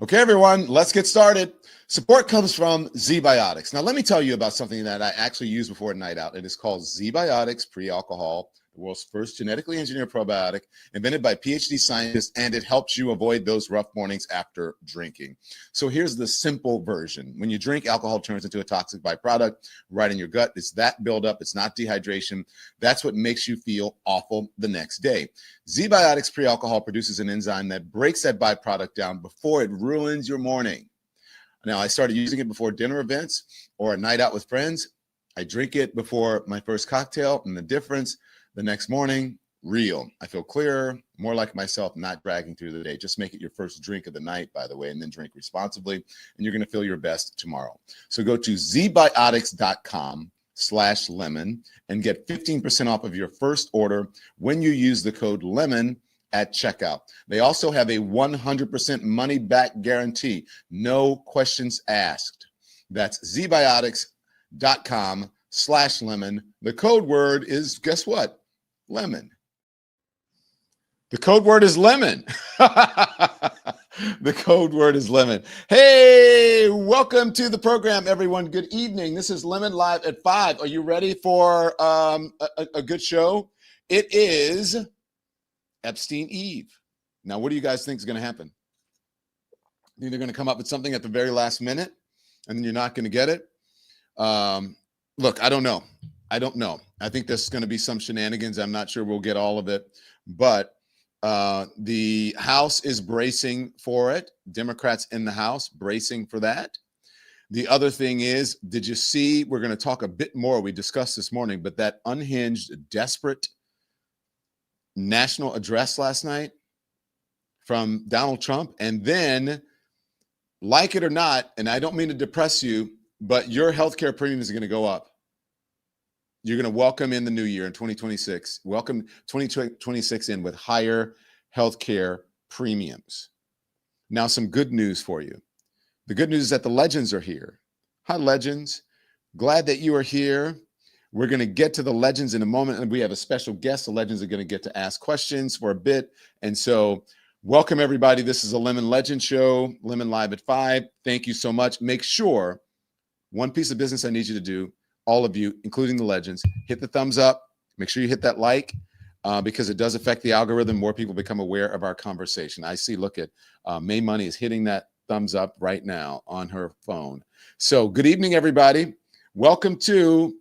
Okay, everyone, let's get started. Support comes from ZBiotics. Now, let me tell you about something that I actually used before a night out. It is called ZBiotics Pre-Alcohol, the world's first genetically engineered probiotic, invented by PhD scientists, and it helps you avoid those rough mornings after drinking. So here's the simple version. When you drink, alcohol turns into a toxic byproduct right in your gut. It's that buildup. It's not dehydration. That's what makes you feel awful the next day. ZBiotics Pre-Alcohol produces an enzyme that breaks that byproduct down before it ruins your morning. Now, I started using it before dinner events or a night out with friends. I drink it before my first cocktail, and the difference the next morning, real. I feel clearer, more like myself, not dragging through the day. Just make it your first drink of the night, by the way, and then drink responsibly, and you're going to feel your best tomorrow. So go to zbiotics.com/lemon and get 15% off of your first order when you use the code LEMON at checkout. They also have a 100% money back guarantee. No questions asked. That's zbiotics.com/lemon. The code word is, guess what? Lemon. The code word is lemon. The code word is lemon. Hey, welcome to the program, everyone. Good evening. This is Lemon Live at 5. Are you ready for a good show? It is Epstein Eve. Now, what do you guys think is going to happen? You're going to come up with something at the very last minute, and then you're not going to get it. Look, I don't know. I think there's going to be some shenanigans. I'm not sure we'll get all of it, but the House is bracing for it. Democrats in the House bracing for that. The other thing is, did you see, we're going to talk a bit more, we discussed this morning, but that unhinged, desperate national address last night from Donald Trump, and then, like it or not, and I don't mean to depress you, but your healthcare premiums are going to go up. You're going to welcome in the new year in 2026. Welcome 2026 in with higher healthcare premiums. Now, some good news for you. The good news is that the legends are here. Hi, legends. Glad that you are here. We're going to get to the legends in a moment, and we have a special guest. The legends are going to get to ask questions for a bit. And so welcome, everybody. This is a Lemon Legend Show, Lemon Live at 5. Thank you so much. Make sure, one piece of business I need you to do, all of you, including the legends, hit the thumbs up. Make sure you hit that like because it does affect the algorithm. More people become aware of our conversation. I see, look at May Money is hitting that thumbs up right now on her phone. So good evening, everybody. Welcome to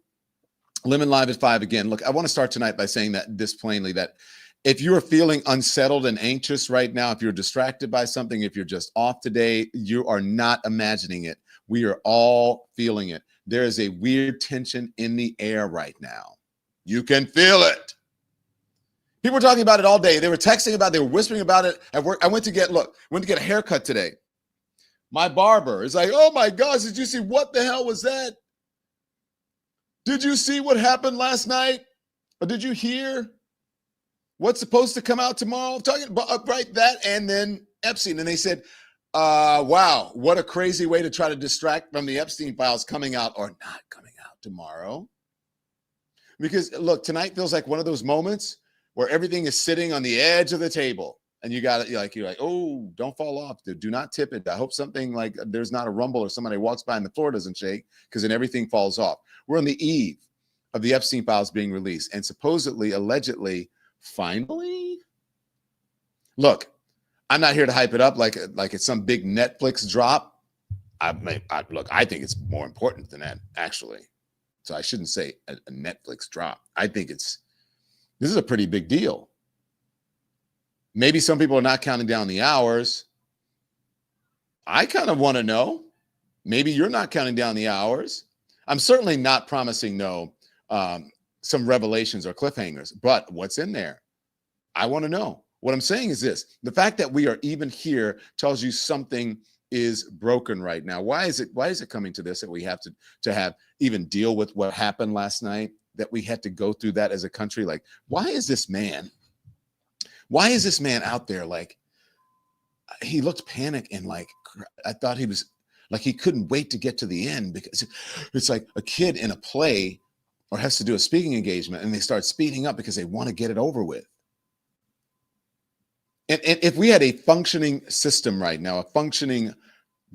Lemon Live at 5 again. Look, I want to start tonight by saying that this plainly, that if you are feeling unsettled and anxious right now, if you're distracted by something, if you're just off today, you are not imagining it. We are all feeling it. There is a weird tension in the air right now. You can feel it. People were talking about it all day. They were texting about it. They were whispering about it at work. I went to get a haircut today. My barber is like, oh my gosh, did you see what the hell was that? Did you see what happened last night? Or did you hear what's supposed to come out tomorrow? I'm talking about right that, and then Epstein. And they said, wow, what a crazy way to try to distract from the Epstein files coming out or not coming out tomorrow. Because look, tonight feels like one of those moments where everything is sitting on the edge of the table. And you got it, you're like, oh, don't fall off. Do not tip it. I hope something like there's not a rumble or somebody walks by and the floor doesn't shake, because then everything falls off. We're on the eve of the Epstein files being released, and supposedly, allegedly, finally. Look, I'm not here to hype it up like it's some big Netflix drop. Look, I think it's more important than that, actually. So I shouldn't say a Netflix drop. I think this is a pretty big deal. Maybe some people are not counting down the hours. I kind of want to know. Maybe you're not counting down the hours. I'm certainly not promising some revelations or cliffhangers, but what's in there? I want to know. What I'm saying is this: the fact that we are even here tells you something is broken right now. Why is it coming to this, that we have to have even deal with what happened last night, that we had to go through that as a country? Like, why is this man out there? Like, he looked panicked and like, I thought he was like, he couldn't wait to get to the end, because it's like a kid in a play or has to do a speaking engagement and they start speeding up because they want to get it over with. And if we had a functioning system right now, a functioning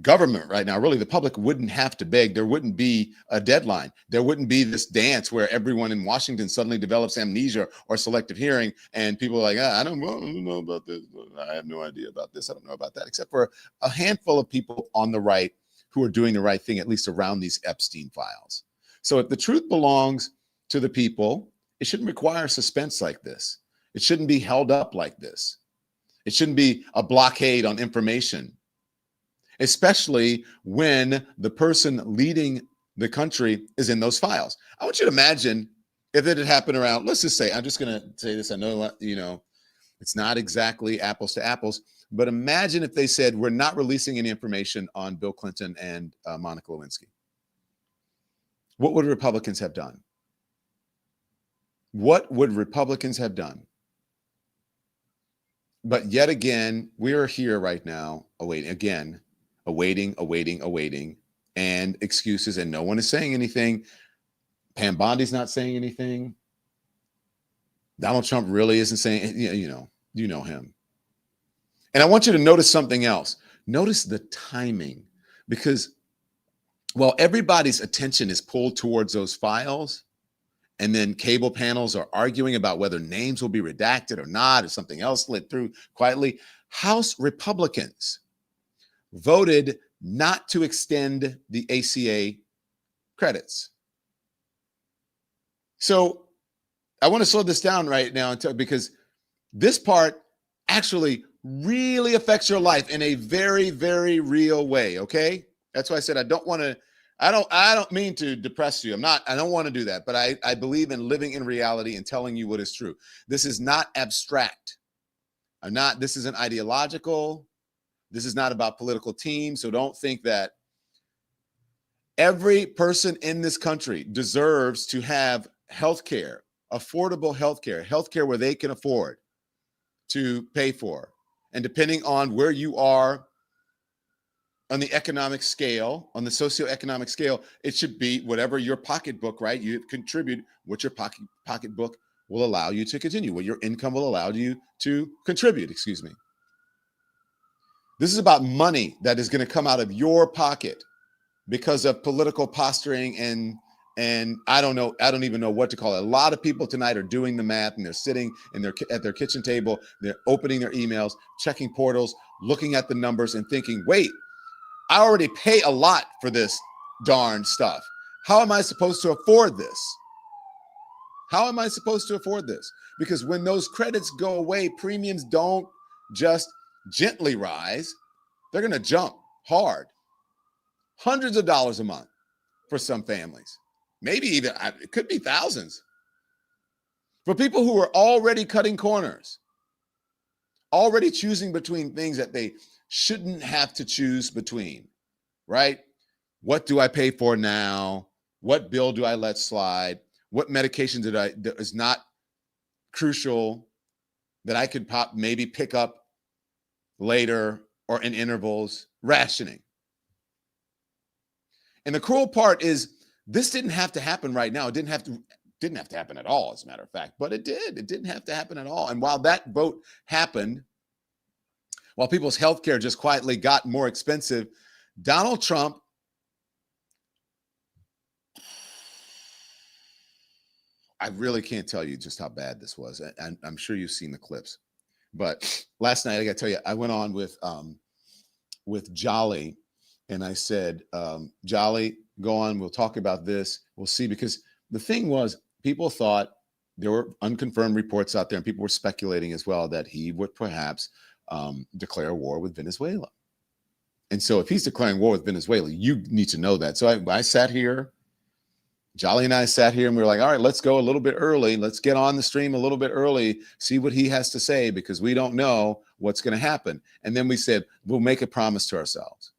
government right now, really the public wouldn't have to beg. There wouldn't be a deadline. There wouldn't be this dance where everyone in Washington suddenly develops amnesia or selective hearing, and people are like, I don't know about this. I have no idea about this. I don't know about that, except for a handful of people on the right who are doing the right thing, at least around these Epstein files. So if the truth belongs to the people, it shouldn't require suspense like this. It shouldn't be held up like this. It shouldn't be a blockade on information, especially when the person leading the country is in those files. I want you to imagine if it had happened around, let's just say, I'm just going to say this. I know, it's not exactly apples to apples, but imagine if they said, we're not releasing any information on Bill Clinton and Monica Lewinsky. What would Republicans have done? What would Republicans have done? But yet again, we are here right now, awaiting, and excuses, and no one is saying anything. Pam Bondi's not saying anything. Donald Trump really isn't saying, you know him. And I want you to notice something else. Notice the timing, because while everybody's attention is pulled towards those files, and then cable panels are arguing about whether names will be redacted or not, or something else slid through quietly, House Republicans voted not to extend the ACA credits. So I want to slow this down right now because this part actually really affects your life in a very, very real way. Okay. That's why I said I don't mean to depress you. I don't want to do that, but I believe in living in reality and telling you what is true. This is not abstract. This isn't ideological. This is not about political teams. So don't think that every person in this country deserves to have healthcare, affordable healthcare where they can afford to pay for. And depending on where you are on the economic scale, on the socioeconomic scale, it should be whatever your pocketbook, right? You contribute what your pocketbook will allow you to continue, what your income will allow you to contribute, excuse me. This is about money that is going to come out of your pocket because of political posturing and I don't even know what to call it. A lot of people tonight are doing the math, and they're sitting at their kitchen table, they're opening their emails, checking portals, looking at the numbers and thinking, wait, I already pay a lot for this darn stuff. How am I supposed to afford this? How am I supposed to afford this? Because when those credits go away, premiums don't just gently rise. They're going to jump hard. Hundreds of dollars a month for some families. Maybe even, it could be thousands. For people who are already cutting corners, already choosing between things that they shouldn't have to choose between, right? What do I pay for now? What bill do I let slide? What medication that is not crucial that I could maybe pick up later or in intervals? Rationing. And the cruel part is this didn't have to happen right now. It didn't have to happen at all, as a matter of fact, but it did. It didn't have to happen at all. And while that vote happened, while people's healthcare just quietly got more expensive, Donald Trump I really can't tell you just how bad this was. I'm sure you've seen the clips. But last night, I got to tell you, I went on with Jolly, and I said, Jolly, go on. We'll talk about this. We'll see. Because the thing was, people thought there were unconfirmed reports out there, and people were speculating as well that he would perhaps declare war with Venezuela. And so if he's declaring war with Venezuela, you need to know that. So I sat here. Jolly and I sat here and we were like, all right, let's go a little bit early. Let's get on the stream a little bit early, see what he has to say, because we don't know what's going to happen. And then we said, we'll make a promise to ourselves.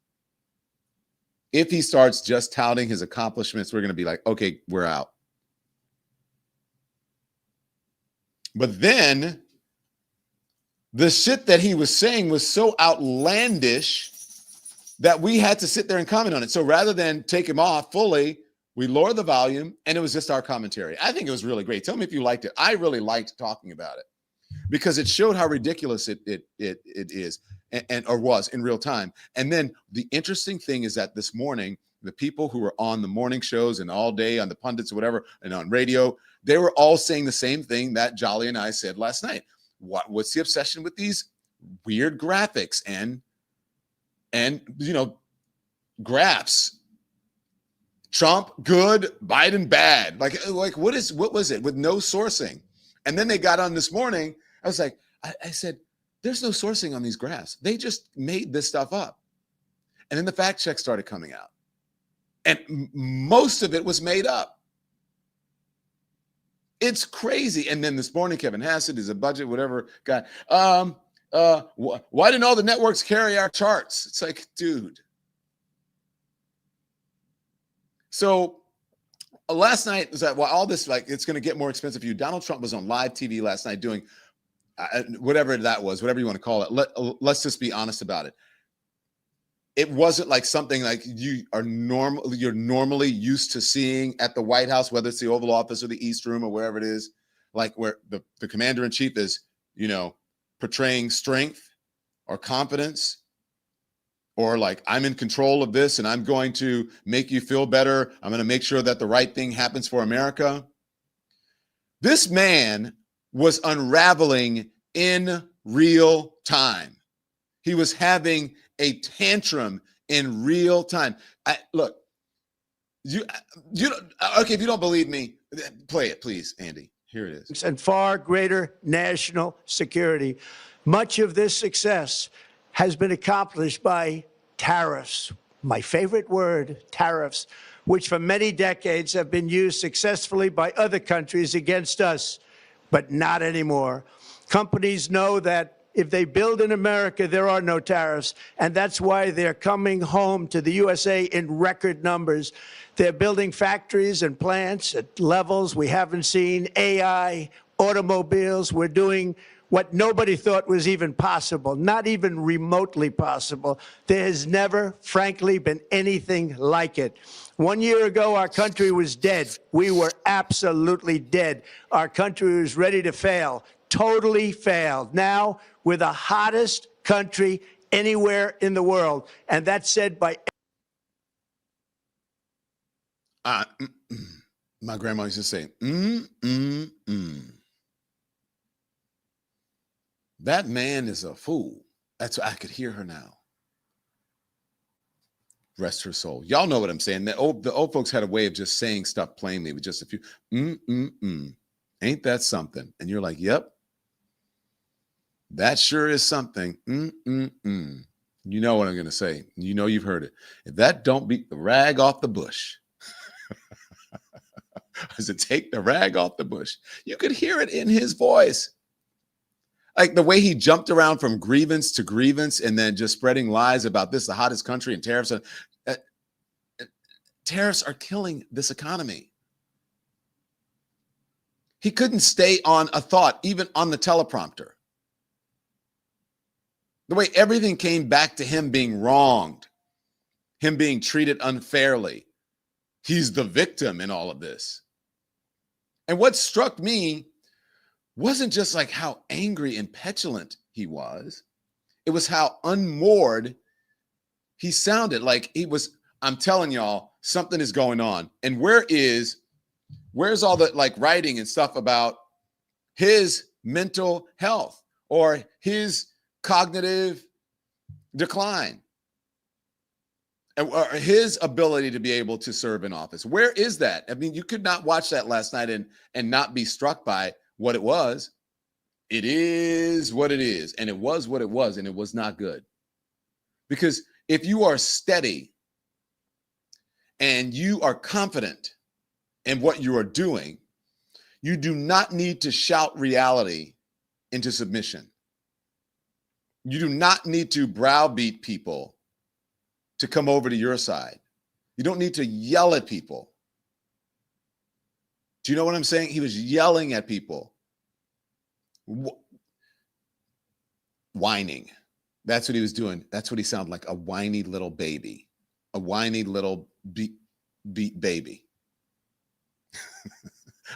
If he starts just touting his accomplishments, we're going to be like, okay, we're out. But then the shit that he was saying was so outlandish that we had to sit there and comment on it. So rather than take him off fully, we lowered the volume, and it was just our commentary. I think it was really great. Tell me if you liked it. I really liked talking about it. because it showed how ridiculous it is and or was in real time. And then the interesting thing is that this morning, the people who were on the morning shows and all day on the pundits or whatever and on radio, they were all saying the same thing that Jolly and I said last night. What's the obsession with these weird graphics and graphs? Trump good, Biden bad. Like what was it with no sourcing? And then they got on this morning. I was like, I said, there's no sourcing on these graphs. They just made this stuff up. And then the fact check started coming out. And most of it was made up. It's crazy. And then this morning, Kevin Hassett is a budget, whatever guy. Why didn't all the networks carry our charts? It's like, dude. So last night was that all this, like, it's going to get more expensive for you. Donald Trump was on live TV last night doing whatever that was, whatever you want to call it. Let's just be honest about it. It wasn't like something like you're normally used to seeing at the White House, whether it's the Oval Office or the East Room or wherever it is, like where the commander in chief is, portraying strength or confidence, or like, I'm in control of this and I'm going to make you feel better. I'm going to make sure that the right thing happens for America. This man was unraveling in real time. He was having a tantrum in real time. Look, okay, if you don't believe me, play it, please, Andy. Here it is. And far greater national security. Much of this success has been accomplished by tariffs. My favorite word, tariffs, which for many decades have been used successfully by other countries against us, but not anymore. Companies know that if they build in America, there are no tariffs, and that's why they're coming home to the USA in record numbers. They're building factories and plants at levels we haven't seen, AI, automobiles. We're doing what nobody thought was even possible, not even remotely possible. There has never, frankly, been anything like it. 1 year ago, our country was dead. We were absolutely dead. Our country was ready to fail, totally failed. Now, we're the hottest country anywhere in the world. And that's said by... My grandma used to say, That man is a fool. That's what I could hear her now. Rest her soul. Y'all know what I'm saying. The old folks had a way of just saying stuff plainly with just a few, Ain't that something? And you're like, yep. That sure is something. You know what I'm going to say. You know you've heard it. If that don't beat the rag off the bush. Does it take the rag off the bush? You could hear it in his voice. Like the way he jumped around from grievance to grievance and then just spreading lies about this, the hottest country, and tariffs. Tariffs are killing this economy. He couldn't stay on a thought, even on the teleprompter. The way everything came back to him being wronged, him being treated unfairly. He's the victim in all of this. And what struck me wasn't just like how angry and petulant he was. It was how unmoored he sounded. Like he was, I'm telling y'all, something is going on. And where's all the like writing and stuff about his mental health or his cognitive decline or his ability to be able to serve in office? Where is that? I mean, you could not watch that last night and not be struck by what it was. It is what it is. And it was what it was. And it was not good. Because if you are steady and you are confident in what you are doing, you do not need to shout reality into submission. You do not need to browbeat people to come over to your side. You don't need to yell at people. Do you know what I'm saying? He was yelling at people. Whining. That's what he was doing. That's what he sounded like, a whiny little baby. A whiny little beat baby.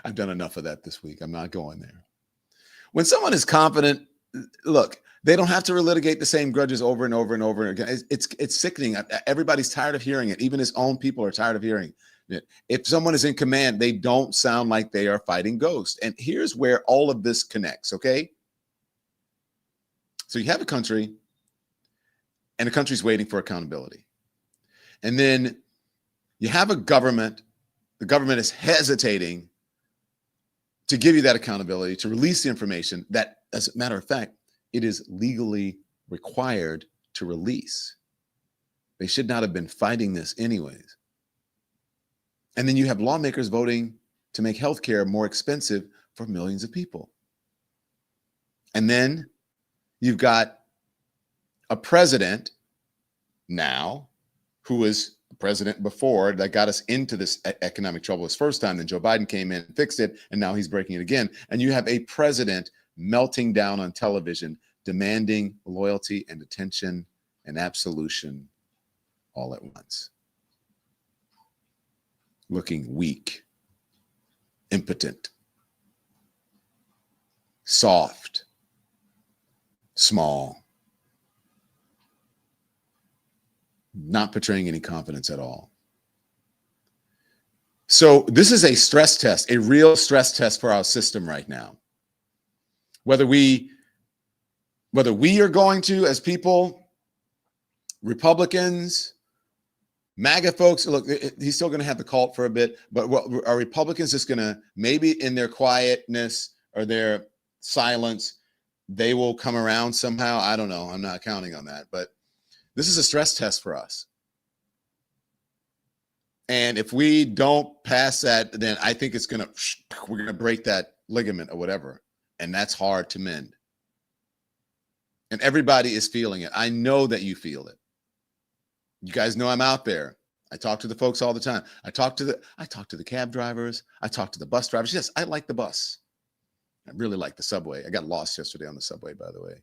I've done enough of that this week. I'm not going there. When someone is confident, look, they don't have to relitigate the same grudges over and over and over again. It's sickening. Everybody's tired of hearing it. Even his own people are tired of hearing it. If someone is in command, they don't sound like they are fighting ghosts. And here's where all of this connects, okay? So you have a country, and the country's waiting for accountability. And then you have a government. The government is hesitating to give you that accountability, to release the information that, as a matter of fact, it is legally required to release. They should not have been fighting this anyways. And then you have lawmakers voting to make healthcare more expensive for millions of people. And then you've got a president now who was the president before that got us into this economic trouble his first time. Then Joe Biden came in and fixed it, and now he's breaking it again. And you have a president melting down on television, demanding loyalty and attention and absolution all at once. Looking weak, impotent, soft, small, not portraying any confidence at all. So this is a stress test, a real stress test for our system right now. Whether we are going to, as people, Republicans, MAGA folks, look, he's still going to have the cult for a bit, but what are Republicans just going to, maybe in their quietness or their silence, they will come around somehow? I don't know. I'm not counting on that, but this is a stress test for us. And if we don't pass that, then I think we're going to break that ligament or whatever. And that's hard to mend. And everybody is feeling it. I know that you feel it. You guys know I'm out there. I talk to the folks all the time. I talk to the cab drivers. I talk to the bus drivers. Yes, I like the bus. I really like the subway. I got lost yesterday on the subway, by the way.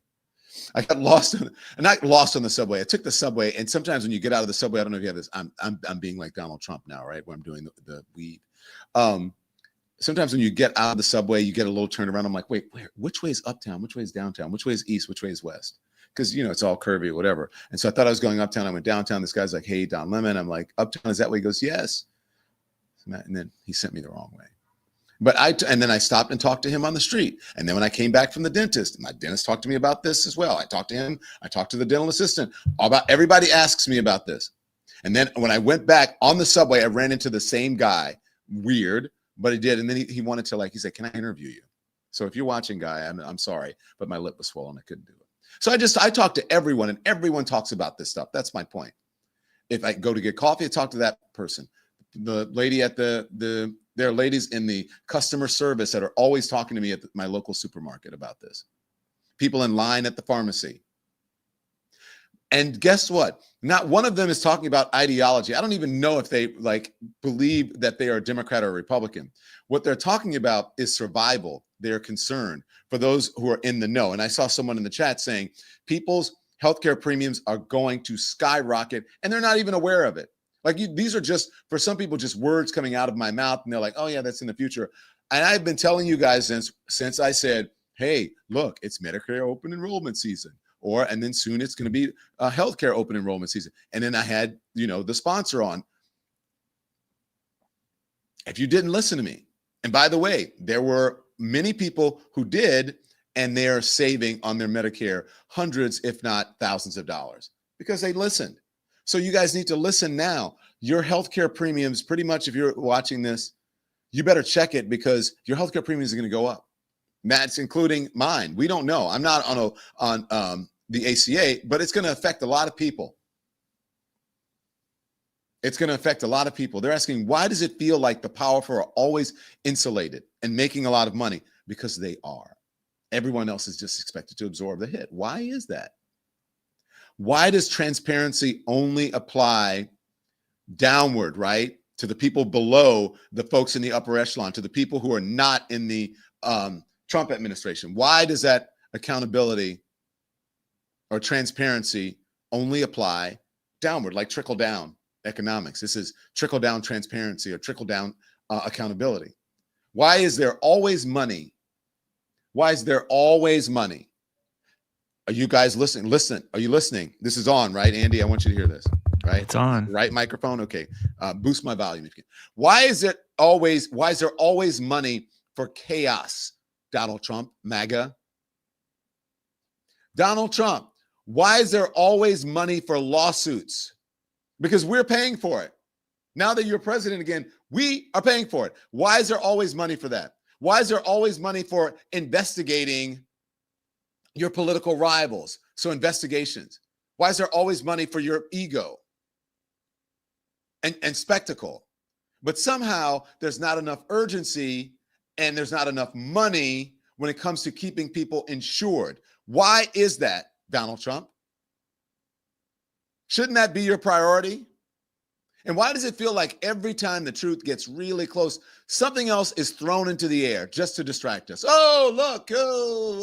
I got lost, not lost on the subway. I took the subway, and sometimes when you get out of the subway, I don't know if you have this. I'm being like Donald Trump now, right? Where I'm doing the weed. Sometimes when you get out of the subway, you get a little turnaround. I'm like, wait, which way is uptown? Which way is downtown? Which way is east? Which way is west? Because, it's all curvy or whatever. And so I thought I was going uptown. I went downtown. This guy's like, hey, Don Lemon. I'm like, uptown is that way? He goes, yes. And then he sent me the wrong way. And then I stopped and talked to him on the street. And then when I came back from the dentist, my dentist talked to me about this as well. I talked to him. I talked to the dental assistant. Everybody asks me about this. And then when I went back on the subway, I ran into the same guy. Weird. But he did. And then he wanted to, he said, can I interview you? So if you're watching, guy, I'm sorry, but my lip was swollen. I couldn't do it. So I talk to everyone, and everyone talks about this stuff. That's my point. If I go to get coffee, I talk to that person. The lady at there are ladies in the customer service that are always talking to me at my local supermarket about this. People in line at the pharmacy. And guess what? Not one of them is talking about ideology. I don't even know if they believe that they are Democrat or Republican. What they're talking about is survival. They're concerned for those who are in the know. And I saw someone in the chat saying people's healthcare premiums are going to skyrocket, and they're not even aware of it. These are just, for some people, just words coming out of my mouth, and they're like, oh yeah, that's in the future. And I've been telling you guys since I said, hey, look, it's Medicare open enrollment season. And then soon it's going to be a healthcare open enrollment season. And then I had, the sponsor on. If you didn't listen to me, and by the way, there were many people who did, and they're saving on their Medicare hundreds, if not thousands of dollars because they listened. So you guys need to listen now. Your healthcare premiums, pretty much, if you're watching this, you better check it because your healthcare premiums are going to go up. That's including mine. We don't know. I'm not on the ACA, but it's going to affect a lot of people. It's going to affect a lot of people. They're asking, why does it feel like the powerful are always insulated and making a lot of money? Because they are. Everyone else is just expected to absorb the hit. Why is that? Why does transparency only apply downward, right? To the people below the folks in the upper echelon, to the people who are not in the Trump administration? Why does that accountability or transparency only apply downward, like trickle down economics? This is trickle down transparency or trickle down accountability. Why is there always money Why is there always money? Are you guys listening? Listen, are you listening? This is on, right? Andy, I want you to hear this, right? It's on. Right microphone? Okay. Boost my volume if you can. Why is there always money for chaos? Donald Trump, MAGA. Donald Trump, why is there always money for lawsuits? Because we're paying for it. Now that you're president again, we are paying for it. Why is there always money for that? Why is there always money for investigating your political rivals? So investigations. Why is there always money for your ego and spectacle? But somehow there's not enough urgency and there's not enough money when it comes to keeping people insured. Why is that, Donald Trump? Shouldn't that be your priority? And why does it feel like every time the truth gets really close, something else is thrown into the air just to distract us? Oh, look,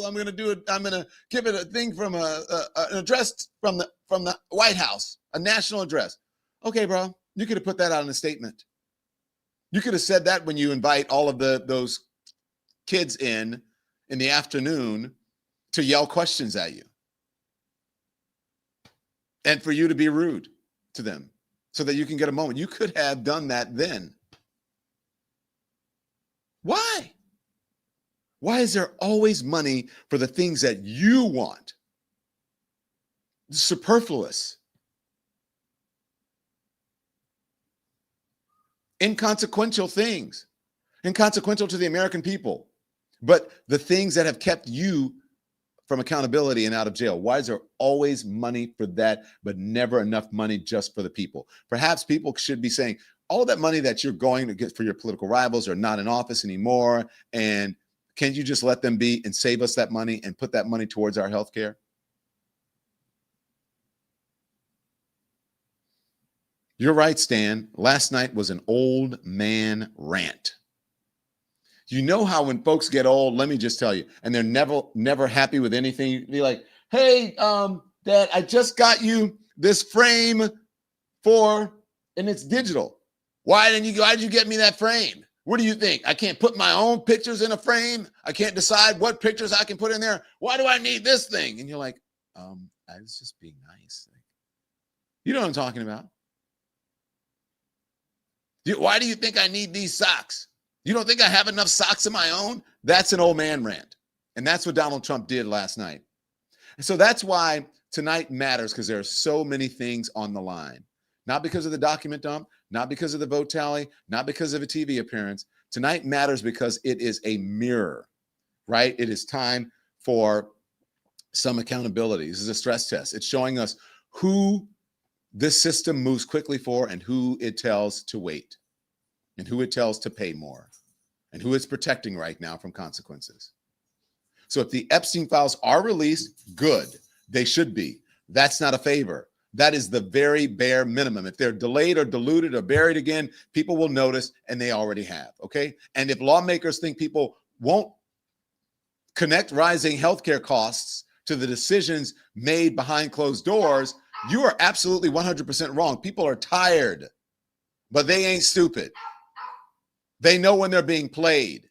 I'm going to do it. I'm going to give it a thing from an address from the White House, a national address. Okay, bro, you could have put that out in a statement. You could have said that when you invite all of those kids in the afternoon to yell questions at you and for you to be rude to them so that you can get a moment. You could have done that then. Why? Why is there always money for the things that you want? Superfluous. Inconsequential things. Inconsequential to the American people. But the things that have kept you from accountability and out of jail. Why is there always money for that, but never enough money just for the people? Perhaps people should be saying, all that money that you're going to get for your political rivals are not in office anymore. And can you just let them be and save us that money and put that money towards our health care? You're right, Stan. Last night was an old man rant. You know how when folks get old, let me just tell you, and they're never happy with anything, you'd be like, hey, Dad, I just got you this frame and it's digital. Why did you get me that frame? What do you think? I can't put my own pictures in a frame? I can't decide what pictures I can put in there? Why do I need this thing? And you're like, I was just being nice. You know what I'm talking about? Why do you think I need these socks? You don't think I have enough socks of my own? That's an old man rant. And that's what Donald Trump did last night. And so that's why tonight matters, because there are so many things on the line. Not because of the document dump, not because of the vote tally, not because of a TV appearance. Tonight matters because it is a mirror, right? It is time for some accountability. This is a stress test. It's showing us who this system moves quickly for and who it tells to wait and who it tells to pay more and who it's protecting right now from consequences. So if the Epstein files are released, good. They should be. That's not a favor. That is the very bare minimum. If they're delayed or diluted or buried again, people will notice, and they already have, okay? And if lawmakers think people won't connect rising healthcare costs to the decisions made behind closed doors, you are absolutely 100% wrong. People are tired, but they ain't stupid. They know when they're being played.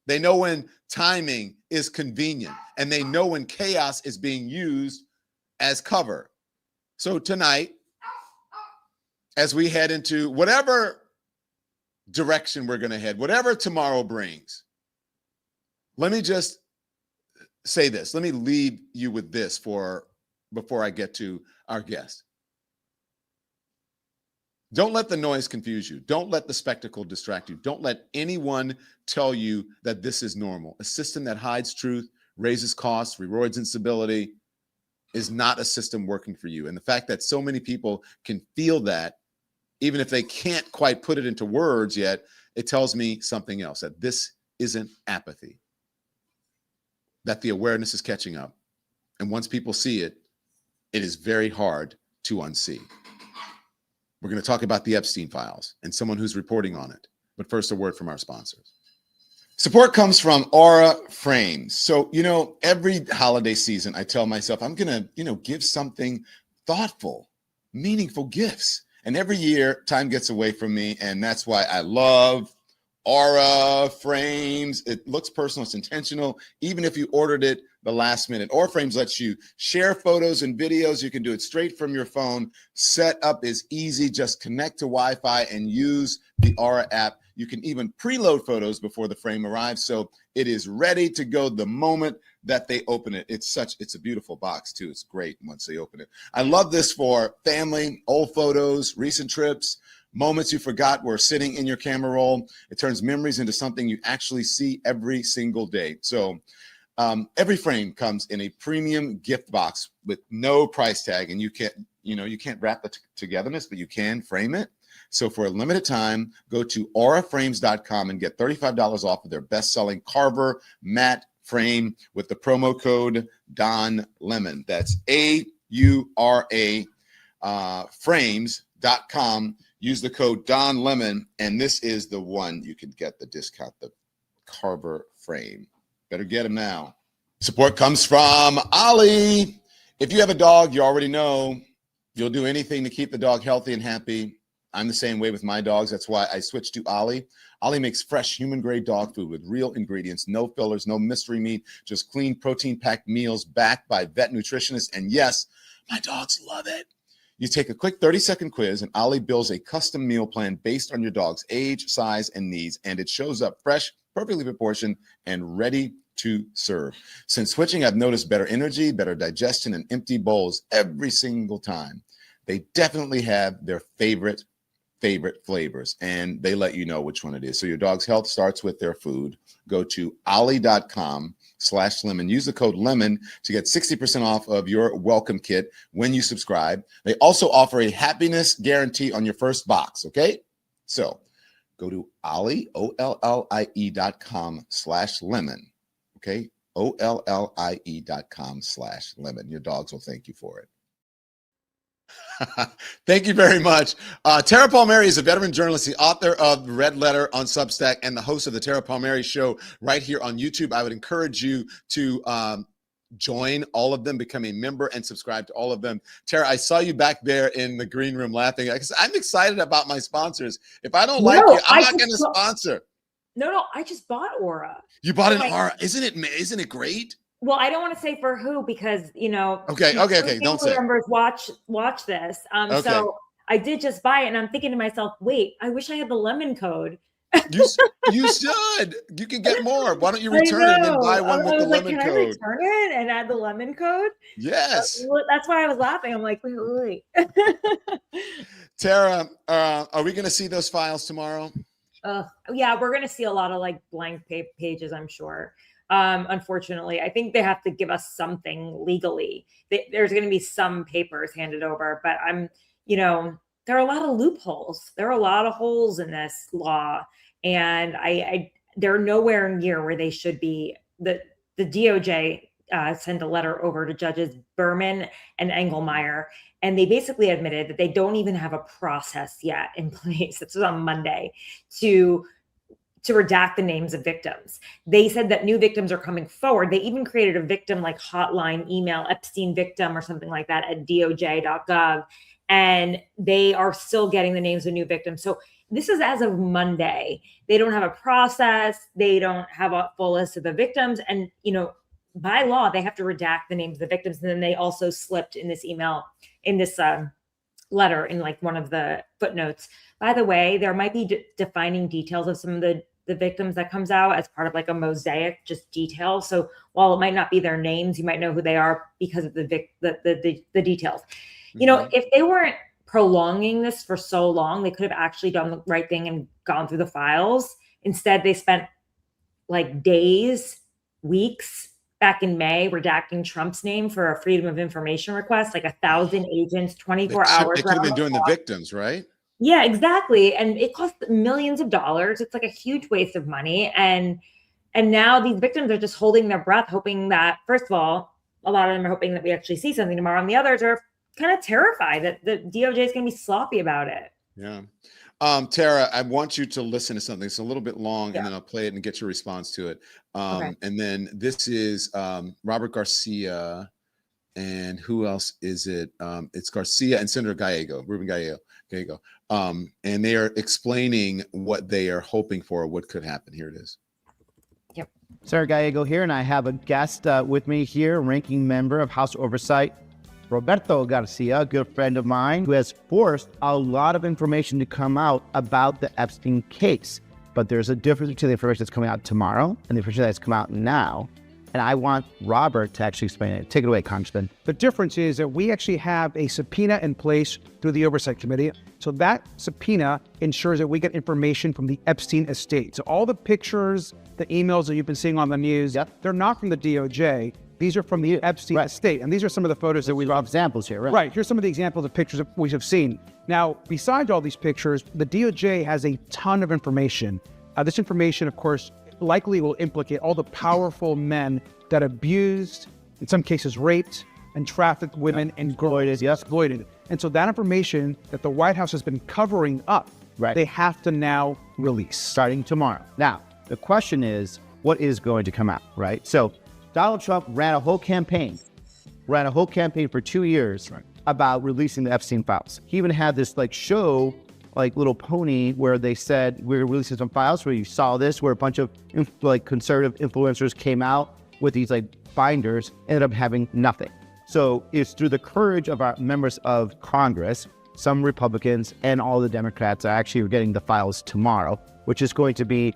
They know when timing is convenient, and they know when chaos is being used as cover. So tonight, as we head into whatever direction we're going to head, whatever tomorrow brings, let me just say this. Let me leave you with this before I get to our guest. Don't let the noise confuse you. Don't let the spectacle distract you. Don't let anyone tell you that this is normal. A system that hides truth, raises costs, rewards instability is not a system working for you. And the fact that so many people can feel that, even if they can't quite put it into words yet, it tells me something else, that this isn't apathy, that the awareness is catching up. And once people see it, it is very hard to unsee. We're going to talk about the Epstein files and someone who's reporting on it. But first, a word from our sponsors. Support comes from Aura Frames. So, every holiday season, I tell myself, I'm going to, give something thoughtful, meaningful gifts. And every year, time gets away from me. And that's why I love Aura Frames. It looks personal. It's intentional. Even if you ordered it the last minute. Aura Frames lets you share photos and videos. You can do it straight from your phone. Setup is easy. Just connect to Wi-Fi and use the Aura app. You can even preload photos before the frame arrives. So it is ready to go the moment that they open it. It's a beautiful box too. It's great once they open it. I love this for family, old photos, recent trips, moments you forgot were sitting in your camera roll. It turns memories into something you actually see every single day. So every frame comes in a premium gift box with no price tag, and you can't wrap the togetherness, but you can frame it. So for a limited time, go to auraframes.com and get $35 off of their best-selling Carver matte frame with the promo code Don Lemon. That's AURA frames.com. Use the code Don Lemon, and this is the one you can get the discount, the Carver frame. Better get them now. Support comes from Ollie. If you have a dog, you already know you'll do anything to keep the dog healthy and happy. I'm the same way with my dogs. That's why I switched to Ollie. Ollie makes fresh human-grade dog food with real ingredients, no fillers, no mystery meat, just clean, protein-packed meals backed by vet nutritionists. And yes, my dogs love it. You take a quick 30-second quiz, and Ollie builds a custom meal plan based on your dog's age, size, and needs, and it shows up fresh, perfectly proportioned, and ready to serve. Since switching, I've noticed better energy, better digestion, and empty bowls every single time. They definitely have their favorite flavors, and they let you know which one it is. So your dog's health starts with their food. Go to ollie.com/lemon. Use the code lemon to get 60% off of your welcome kit when you subscribe. They also offer a happiness guarantee on your first box. Okay. So go to Ollie, OLLIE.com/lemon. Okay. OLLIE.com/lemon. Your dogs will thank you for it. Thank you very much. Tara Palmeri is a veteran journalist, the author of Red Letter on Substack, and the host of the Tara Palmeri Show right here on YouTube. I would encourage you to join all of them, become a member, and subscribe to all of them. Tara, I saw you back there in the green room laughing. I'm excited about my sponsors. If I don't like you, I'm not going to sponsor. No, I just bought Aura. You bought an Aura. Isn't it great? Well, I don't want to say for who because, Okay. Don't say. Members watch this. Okay. So I did just buy it, and I'm thinking to myself, wait, I wish I had the lemon code. You should. You can get more. Why don't you return it and then buy one with the lemon code? Can I return it and add the lemon code? Yes. That's why I was laughing. I'm like, wait. Tara, are we going to see those files tomorrow? Yeah, we're going to see a lot of blank pages, I'm sure. Unfortunately, I think they have to give us something legally. There's going to be some papers handed over, but there are a lot of loopholes. There are a lot of holes in this law, and they're nowhere near where they should be. The DOJ sent a letter over to judges Berman and Engelmeyer, and they basically admitted that they don't even have a process yet in place. This was on Monday to redact the names of victims. They said that new victims are coming forward. They even created a victim hotline email, Epstein victim or something like that at doj.gov. And they are still getting the names of new victims. So this is as of Monday. They don't have a process. They don't have a full list of the victims. And, by law, they have to redact the names of the victims. And then they also slipped in this email, in this letter, in one of the footnotes. By the way, there might be defining details of some of the victims that comes out as part of a mosaic, just details. So while it might not be their names, you might know who they are because of the details. Mm-hmm. If they weren't prolonging this for so long, they could have actually done the right thing and gone through the files. Instead, they spent days, weeks back in May redacting Trump's name for a Freedom of Information request, 1,000 agents, 24 hours. They could have been doing the victims, right? Yeah, exactly. And it cost millions of dollars. It's a huge waste of money. And now these victims are just holding their breath, hoping that, first of all, a lot of them are hoping that we actually see something tomorrow. And the others are kind of terrified that the DOJ is going to be sloppy about it. Yeah. Tara, I want you to listen to something. It's a little bit long, and then I'll play it and get your response to it. Okay. And then this is Robert Garcia. and who else is it? It's Garcia and Senator Ruben Gallego. And they are explaining what they are hoping for, what could happen. Here it is. Yep. Senator Gallego here, and I have a guest with me here, ranking member of House Oversight, Roberto Garcia, a good friend of mine, who has forced a lot of information to come out about the Epstein case. But there's a difference between the information that's coming out tomorrow and the information that's come out now. And I want Robert to actually explain it. Take it away, Congressman. The difference is that we actually have a subpoena in place through the Oversight Committee. So that subpoena ensures that we get information from the Epstein estate. So all the pictures, the emails that you've been seeing on the news, they're not from the DOJ. These are from the Epstein estate. And these are some of the photos that we've examples here, right? Right. Here's some of the examples of pictures that we have seen. Now, besides all these pictures, the DOJ has a ton of information. This information, of course, likely will implicate all the powerful men that abused, in some cases raped, and trafficked women and girls, exploited. And so that information that the White House has been covering up, they have to now release. Starting tomorrow. Now, the question is, what is going to come out, right? So Donald Trump ran a whole campaign for 2 years about releasing the Epstein files. He even had this show, Little Pony, where they said, we're releasing some files, where you saw this, where a bunch of conservative influencers came out with these binders, ended up having nothing. So it's through the courage of our members of Congress, some Republicans and all the Democrats are actually getting the files tomorrow, which is going to be,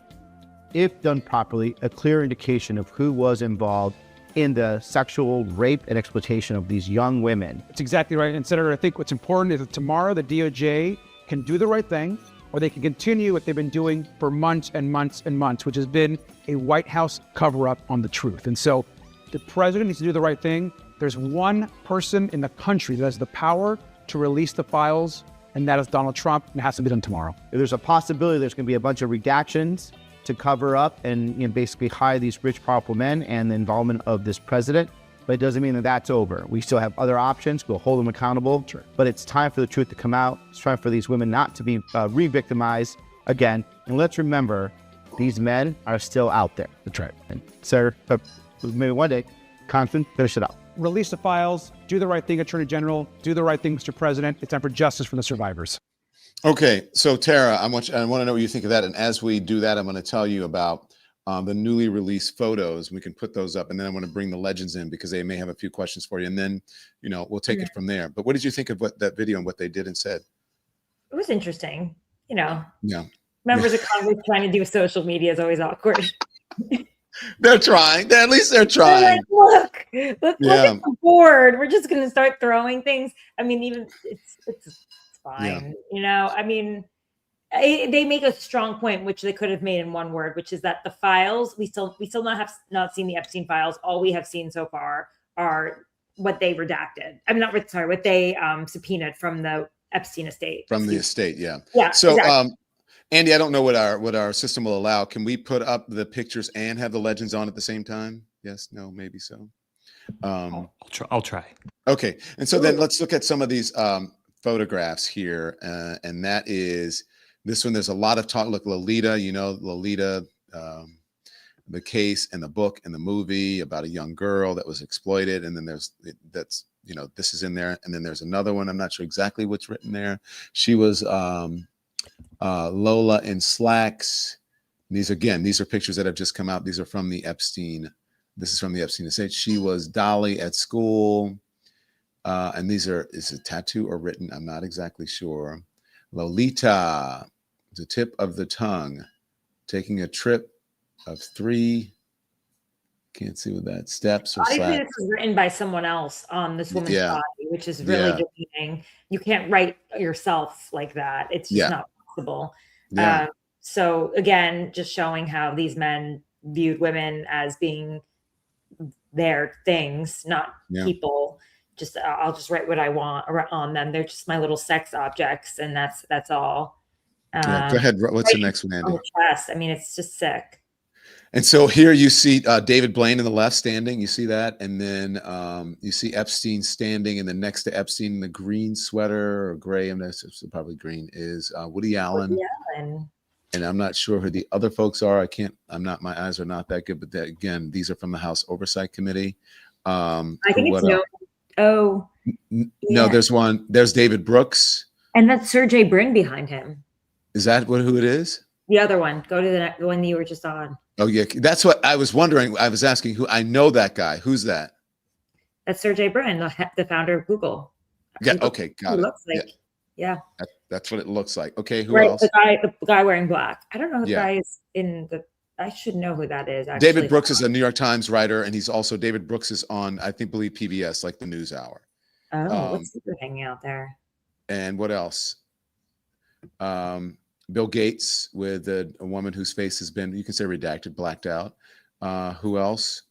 if done properly, a clear indication of who was involved in the sexual rape and exploitation of these young women. That's exactly right. And Senator, I think what's important is that tomorrow the DOJ can do the right thing, or they can continue what they've been doing for months and months and months, which has been a White House cover-up on the truth. And so the president needs to do the right thing. There's one person in the country that has the power to release the files, and that is Donald Trump, and it has to be done tomorrow. There's a possibility there's going to be a bunch of redactions to cover up and basically hide these rich, powerful men and the involvement of this president. But it doesn't mean that that's over. We still have other options. We'll hold them accountable. Sure. But it's time for the truth to come out. It's time for these women not to be re-victimized again. And let's remember, these men are still out there. That's right. And sir, maybe one day, Congressman, finish it up. Release the files. Do the right thing, Attorney General. Do the right thing, Mr. President. It's time for justice for the survivors. Okay, so Tara, I want to know what you think of that. And as we do that, I'm going to tell you about the newly released photos. We can put those up, and then I want to bring the legends in because they may have a few questions for you, and then we'll take it from there. But what did you think of that video and what they did and said? It was interesting. Members of Congress trying to do social media is always awkward. They're trying. At least they're trying. They're look at the board. We're just going to start throwing things. I mean, even it's fine. I mean, they make a strong point, which they could have made in one word, which is that the files, we still not seen the Epstein files. All we have seen so far are what they redacted. What they subpoenaed from the Epstein estate. From the estate, yeah. Yeah. So, exactly. Andy, I don't know what our system will allow. Can we put up the pictures and have the legends on at the same time? Yes, no, maybe so. I'll try. Okay, and so then let's look at some of these photographs here, and that is this one. There's a lot of talk. Look, Lolita, Lolita, the case and the book and the movie about a young girl that was exploited, and then this is in there, and then there's another one. I'm not sure exactly what's written there. She was Lola in slacks. These are pictures that have just come out. These are from the Epstein. This is from the Epstein estate. She was Dolly at school. And is it tattoo or written? I'm not exactly sure. Lolita, the tip of the tongue, taking a trip of 3. Can't see what that steps or obviously this was written by someone else on this woman's body, which is really demeaning. You can't write yourself like that. It's just not possible. Yeah. So again, just showing how these men viewed women as being their things, not people. I'll just write what I want on them. They're just my little sex objects, and that's all. Go ahead. What's the next one, Andy? I mean, it's just sick. And so here you see David Blaine in the left standing. You see that, and then you see Epstein standing, and then next to Epstein in the green sweater or gray, it's probably green, is Woody Allen. And I'm not sure who the other folks are. My eyes are not that good, but again, these are from the House Oversight Committee. I think it's Oh, No, yeah. there's one. There's David Brooks. And that's Sergey Brin behind him. Is that who it is? The other one. Go to the one you were just on. Oh yeah, that's what I was wondering. I was asking who. I know that guy. Who's that? That's Sergey Brin, the founder of Google. Yeah. Okay. Got it. Looks like, yeah. That's what it looks like. Okay. Who Right, else? the guy wearing black. I don't know who the Yeah. guy is in the. I should know who that is. Actually. David Brooks is a New York Times writer, and he's also David Brooks is on, I believe PBS, like the News Hour. Oh, what's he hanging out there? And what else? Bill Gates with a woman whose face has been, you can say redacted, blacked out. Who else?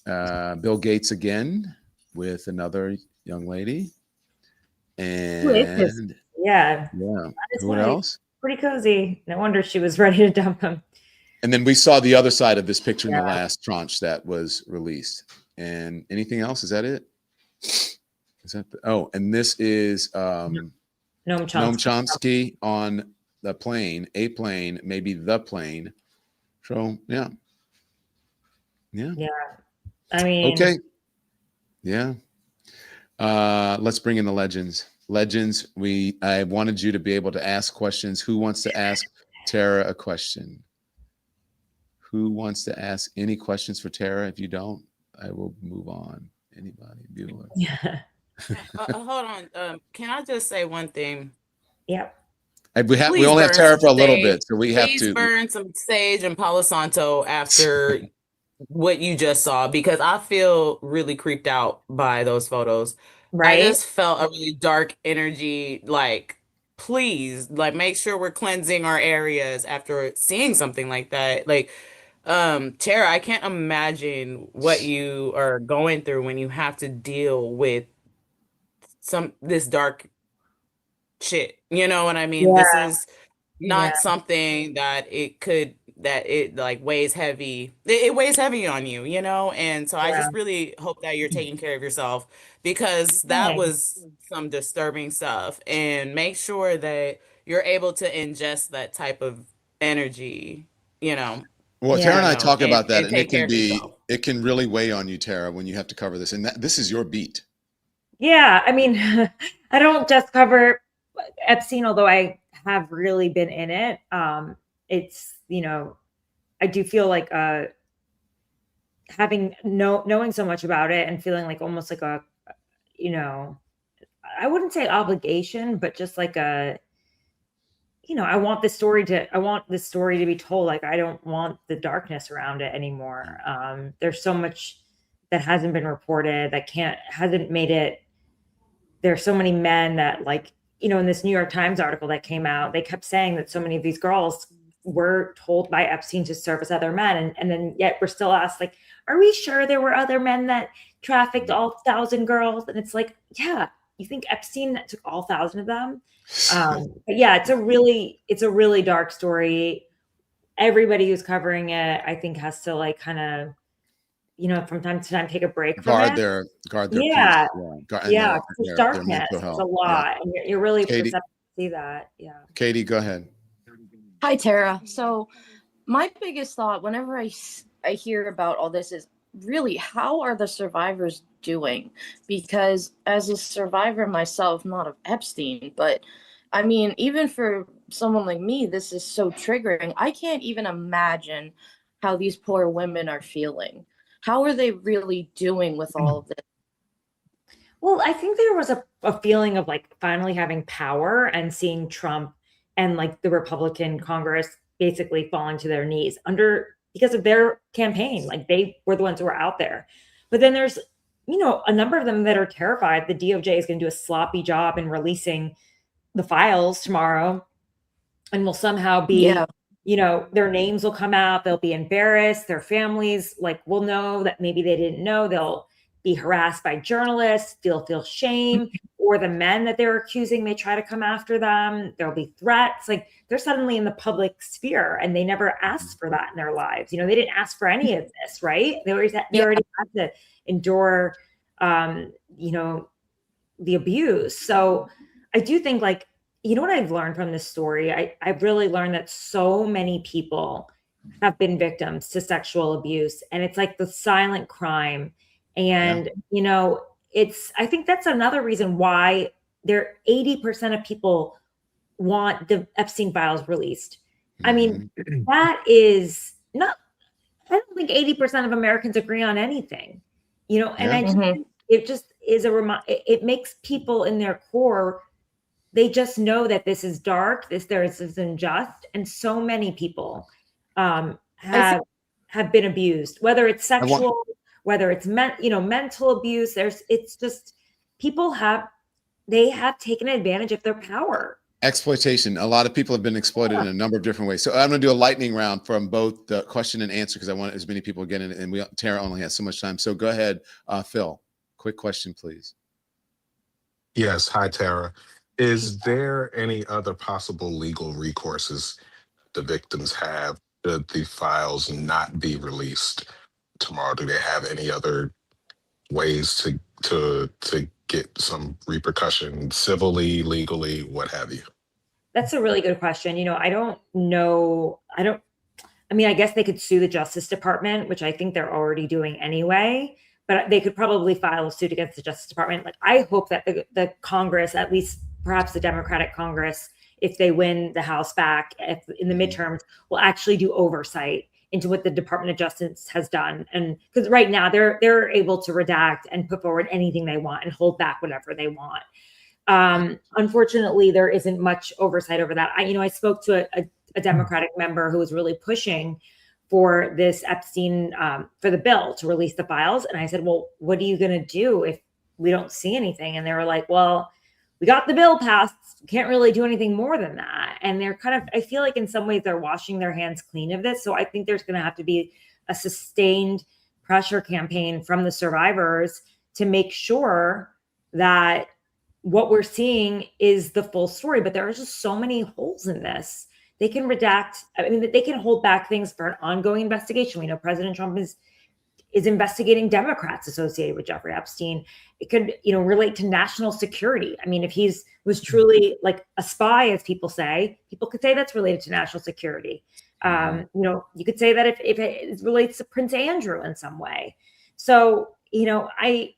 Bill Gates again with another young lady. Who is this? And Yeah. yeah, His what wife. else? Pretty cozy. No wonder she was ready to dump him. And then we saw the other side of this picture in the Yeah. last tranche that was released. And anything else? Is that it? Is that and this is Noam Noam Chomsky. Chomsky on the plane, a plane, maybe the plane. So yeah. Yeah. I mean, Okay. Yeah. Let's bring in the legends. Legends, I wanted you to be able to ask questions. Who wants to ask Tara a question? Who wants to ask any questions for Tara? If you don't, I will move on. Anybody? Bueller. Yeah. Hold on. Can I just say one thing? Yep. We only have Tara for a little bit, so we have Please to burn some sage and Palo Santo after what you just saw, because I feel really creeped out by those photos. Right. I just felt a really dark energy. Like, please, like, make sure we're cleansing our areas after seeing something like that. Like, Tara, I can't imagine what you are going through when you have to deal with this dark shit. You know what I mean? Yeah. This is not Yeah. something that it like weighs heavy. It weighs heavy on you, you know? And so I Yeah. just really hope that you're taking care of yourself, because that Okay. was some disturbing stuff. And make sure that you're able to ingest that type of energy, you know. Well, Yeah. Tara and I You know, talk about that, and and take care of yourself. it can really weigh on you, Tara, when you have to cover this. And this is your beat. Yeah. I mean, I don't just cover Epstein, although I have really been in it. It's, I do feel like knowing so much about it and feeling like almost like a, I wouldn't say obligation, but just like I want this story to be told. Like, I don't want the darkness around it anymore. There's so much that hasn't been reported that hasn't made it. There's so many men that, like, in this New York Times article that came out, they kept saying that so many of these girls were told by Epstein to service other men. And then yet we're still asked, like, are we sure there were other men that trafficked all 1,000 girls? And it's like, yeah, you think Epstein took all 1,000 of them? But yeah, it's a really dark story. Everybody who's covering it, I think, has to, like, kind of, from time to time, take a break from guard it. their Yeah. peace. Yeah, it's their darkness. mental It's health. a lot, and you're really Katie. perceptive to see that. Yeah. Katie, go ahead. Hi, Tara. So my biggest thought whenever I hear about all this is really, how are the survivors doing? Because as a survivor myself, not of Epstein, but I mean, even for someone like me, this is so triggering. I can't even imagine how these poor women are feeling. How are they really doing with all of this? Well, I think there was a feeling of, like, finally having power and seeing Trump and, like, the Republican Congress basically falling to their knees because of their campaign. Like, they were the ones who were out there. But then there's, a number of them that are terrified the DOJ is going to do a sloppy job in releasing the files tomorrow, and will somehow be, their names will come out. They'll be embarrassed. Their families, like, will know that maybe they didn't know. They'll be harassed by journalists. They'll feel shame, or the men that they're accusing may try to come after them. There'll be threats. Like, they're suddenly in the public sphere, and they never asked for that in their lives. They didn't ask for any of this, right? They already had to endure, the abuse. So I do think, like, what I've learned from this story, I've really learned that so many people have been victims to sexual abuse, and it's like the silent crime. And, I think that's another reason why 80% of people want the Epstein files released. I mean, that is not, I don't think 80% of Americans agree on anything, and I just think it just is it makes people in their core, they just know that this is dark, this is unjust, and so many people have been abused, whether it's sexual, whether it's mental abuse. It's just people have taken advantage of their power. Exploitation. A lot of people have been exploited in a number of different ways. So I'm going to do a lightning round from both the question and answer because I want as many people to get in, and Tara only has so much time. So go ahead, Phil. Quick question, please. Yes. Hi, Tara. Is there any other possible legal recourses the victims have should the files not be released tomorrow? Do they have any other ways to get some repercussion, civilly, legally, what have you? That's a really good question. I don't know. I mean, I guess they could sue the Justice Department, which I think they're already doing anyway, but they could probably file a suit against the Justice Department. Like, I hope that the Congress, at least perhaps the Democratic Congress, if they win the House back in the midterms, will actually do oversight into what the Department of Justice has done. And because right now they're able to redact and put forward anything they want and hold back whatever they want. Unfortunately, there isn't much oversight over that. I spoke to a Democratic member who was really pushing for this Epstein, for the bill to release the files. And I said, well, what are you going to do if we don't see anything? And they were like, well, we got the bill passed. Can't really do anything more than that. And they're I feel like in some ways they're washing their hands clean of this. So I think there's going to have to be a sustained pressure campaign from the survivors to make sure that what we're seeing is the full story. But there are just so many holes in this. They can redact. I mean, they can hold back things for an ongoing investigation. We know President Trump is investigating Democrats associated with Jeffrey Epstein. It could, relate to national security. I mean, if was truly like a spy, as people say, people could say that's related to national security. You could say that if it relates to Prince Andrew in some way. So, I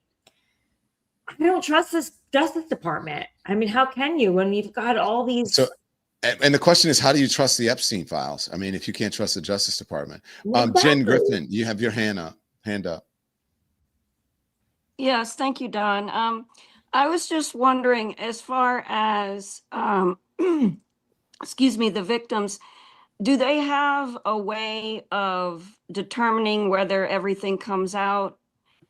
don't trust this Justice Department. I mean, how can you when you've got all these? So, and the question is, how do you trust the Epstein files? I mean, if you can't trust the Justice Department. Exactly. Jen Griffin, you have your hand up. Yes, thank you, Don. I was just wondering, as far as, excuse me, the victims, do they have a way of determining whether everything comes out?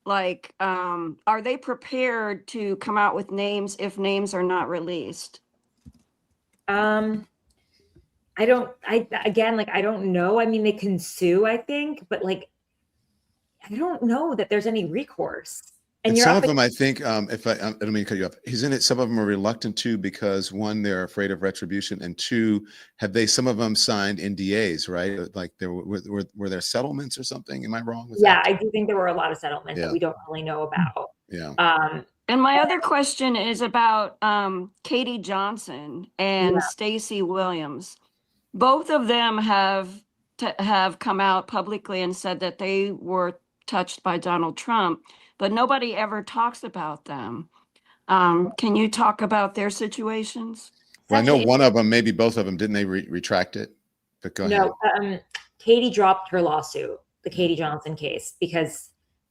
Like, are they prepared to come out with names if names are not released? I don't know. I mean, they can sue, I think, but I don't know that there's any recourse. And some of them, I think, I don't mean to cut you off. Some of them are reluctant to because one, they're afraid of retribution, and two, some of them signed NDAs, right? Like were there settlements or something? Am I wrong with that? I do think there were a lot of settlements that we don't really know about. Yeah. And my other question is about Katie Johnson and Stacey Williams. Both of them have come out publicly and said that they were touched by Donald Trump, but nobody ever talks about them. Can you talk about their situations? Well, I know one of them, maybe both of them, didn't they retract it? But go ahead. No, Katie dropped her lawsuit, the Katie Johnson case, because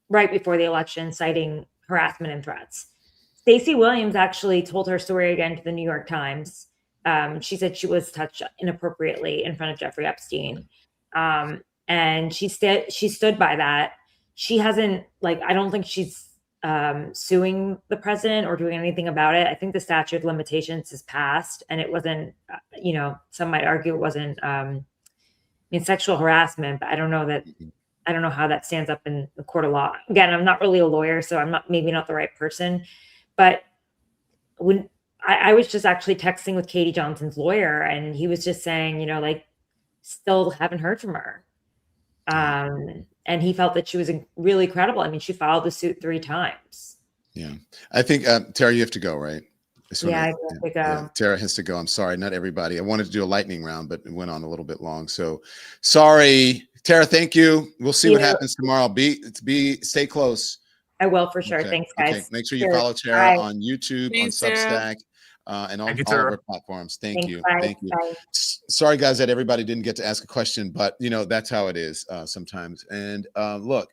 right before the election, citing harassment and threats. Stacey Williams actually told her story again to the New York Times. She said she was touched inappropriately in front of Jeffrey Epstein. And she stood by that. She hasn't, I don't think she's suing the president or doing anything about it. I think the statute of limitations is passed, and it wasn't, some might argue it wasn't sexual harassment, but I don't know how that stands up in the court of law. Again, I'm not really a lawyer, so I'm maybe not the right person. But when I was just actually texting with Katie Johnson's lawyer, and he was just saying, still haven't heard from her. And he felt that she was really credible. I mean, she filed the suit 3 times. Yeah. I think, Tara, you have to go, right? I have to go. Yeah, Tara has to go. I'm sorry, not everybody. I wanted to do a lightning round, but it went on a little bit long. So sorry. Tara, thank you. We'll see what happens tomorrow. Stay close. I will for sure. Okay. Thanks, guys. Okay. Make sure you Cheers. follow Tara Bye. on YouTube, Thanks, on Tara. Substack, and on Thank you, all of Tara. our platforms. Thank Thanks. you. Bye. Thank you. Bye. Sorry, guys, that everybody didn't get to ask a question, but that's how it is sometimes. And look,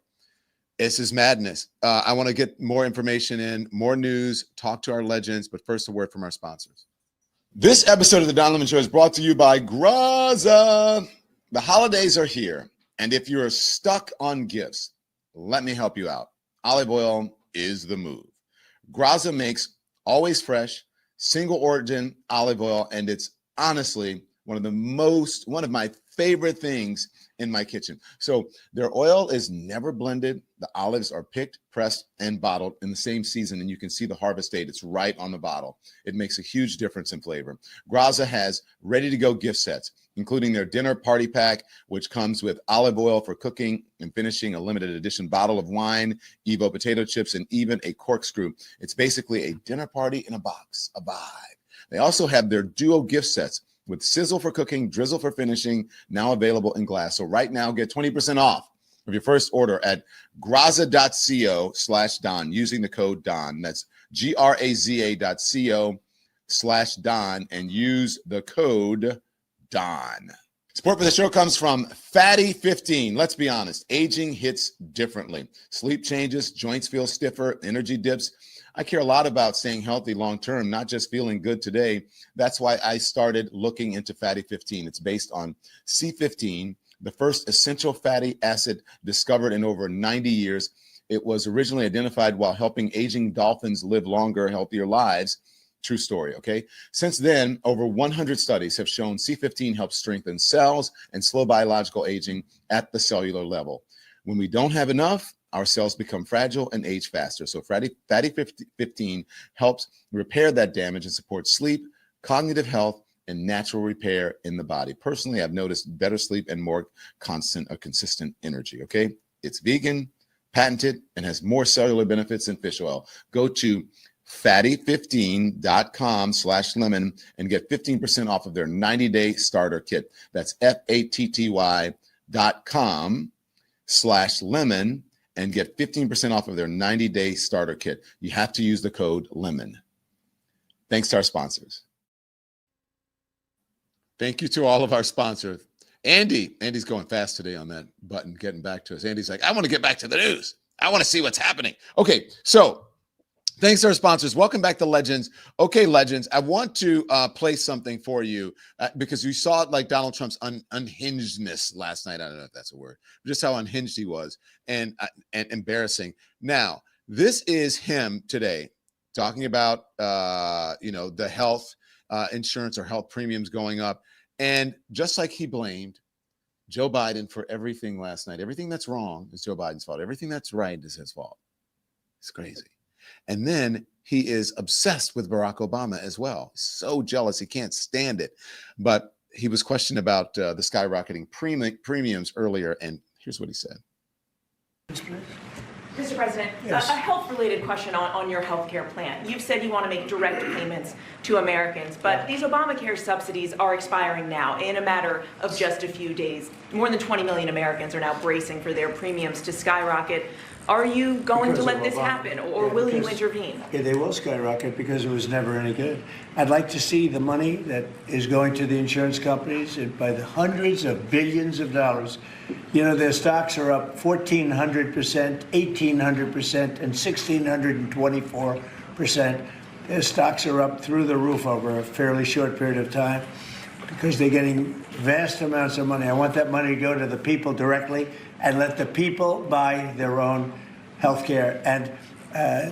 this is madness. I want to get more information in, more news, talk to our legends, but first, a word from our sponsors. This episode of the Don Lemon Show is brought to you by Graza. The holidays are here, and if you're stuck on gifts, let me help you out. Olive oil is the move. Graza makes always fresh, single origin olive oil, and it's honestly one of my favorite things in my kitchen. So their oil is never blended. The olives are picked, pressed, and bottled in the same season, and you can see the harvest date. It's right on the bottle. It makes a huge difference in flavor. Graza has ready-to-go gift sets, including their dinner party pack, which comes with olive oil for cooking and finishing, a limited edition bottle of wine, Evo potato chips, and even a corkscrew. It's basically a dinner party in a box, a vibe. They also have their duo gift sets with sizzle for cooking, drizzle for finishing, now available in glass. So right now, get 20% off of your first order at graza.co/Don using the code Don. That's graza.co/Don and use the code Don. Support for the show comes from Fatty 15. Let's be honest, aging hits differently. Sleep changes, joints feel stiffer, energy dips. I care a lot about staying healthy long-term, not just feeling good today. That's why I started looking into Fatty 15. It's based on C15, the first essential fatty acid discovered in over 90 years. It was originally identified while helping aging dolphins live longer, healthier lives. True story, okay? Since then, over 100 studies have shown C15 helps strengthen cells and slow biological aging at the cellular level. When we don't have enough, our cells become fragile and age faster. So Fatty 15 helps repair that damage and support sleep, cognitive health, and natural repair in the body. Personally, I've noticed better sleep and more consistent energy, okay? It's vegan, patented, and has more cellular benefits than fish oil. Go to fatty15.com/lemon and get 15% off of their 90-day starter kit. That's fatty.com/lemon and get 15% off of their 90-day starter kit. You have to use the code LEMON. Thanks to our sponsors. Thank you to all of our sponsors. Andy's going fast today on that button, getting back to us. Andy's like, I want to get back to the news. I want to see what's happening. Okay, so thanks to our sponsors. Welcome back to Legends. Okay, Legends, I want to play something for you because you saw it like Donald Trump's unhingedness last night. I don't know if that's a word, just how unhinged he was and embarrassing. Now, this is him today talking about, the health insurance or health premiums going up. And just like he blamed Joe Biden for everything last night, everything that's wrong is Joe Biden's fault. Everything that's right is his fault. It's crazy. And then he is obsessed with Barack Obama as well. So jealous. He can't stand it. But he was questioned about the skyrocketing premiums earlier. And here's what he said. Mr. President, Yes. a health-related question on your health care plan. You've said you want to make direct payments to Americans, but these Obamacare subsidies are expiring now in a matter of just a few days. More than 20 million Americans are now bracing for their premiums to skyrocket. Are you going to let this happen, or will you intervene? Yeah, they will skyrocket because it was never any good. I'd like to see the money that is going to the insurance companies by the hundreds of billions of dollars. You know, their stocks are up 1,400%, 1,800%, and 1,624%. Their stocks are up through the roof over a fairly short period of time because they're getting vast amounts of money. I want that money to go to the people directly and let the people buy their own health care. And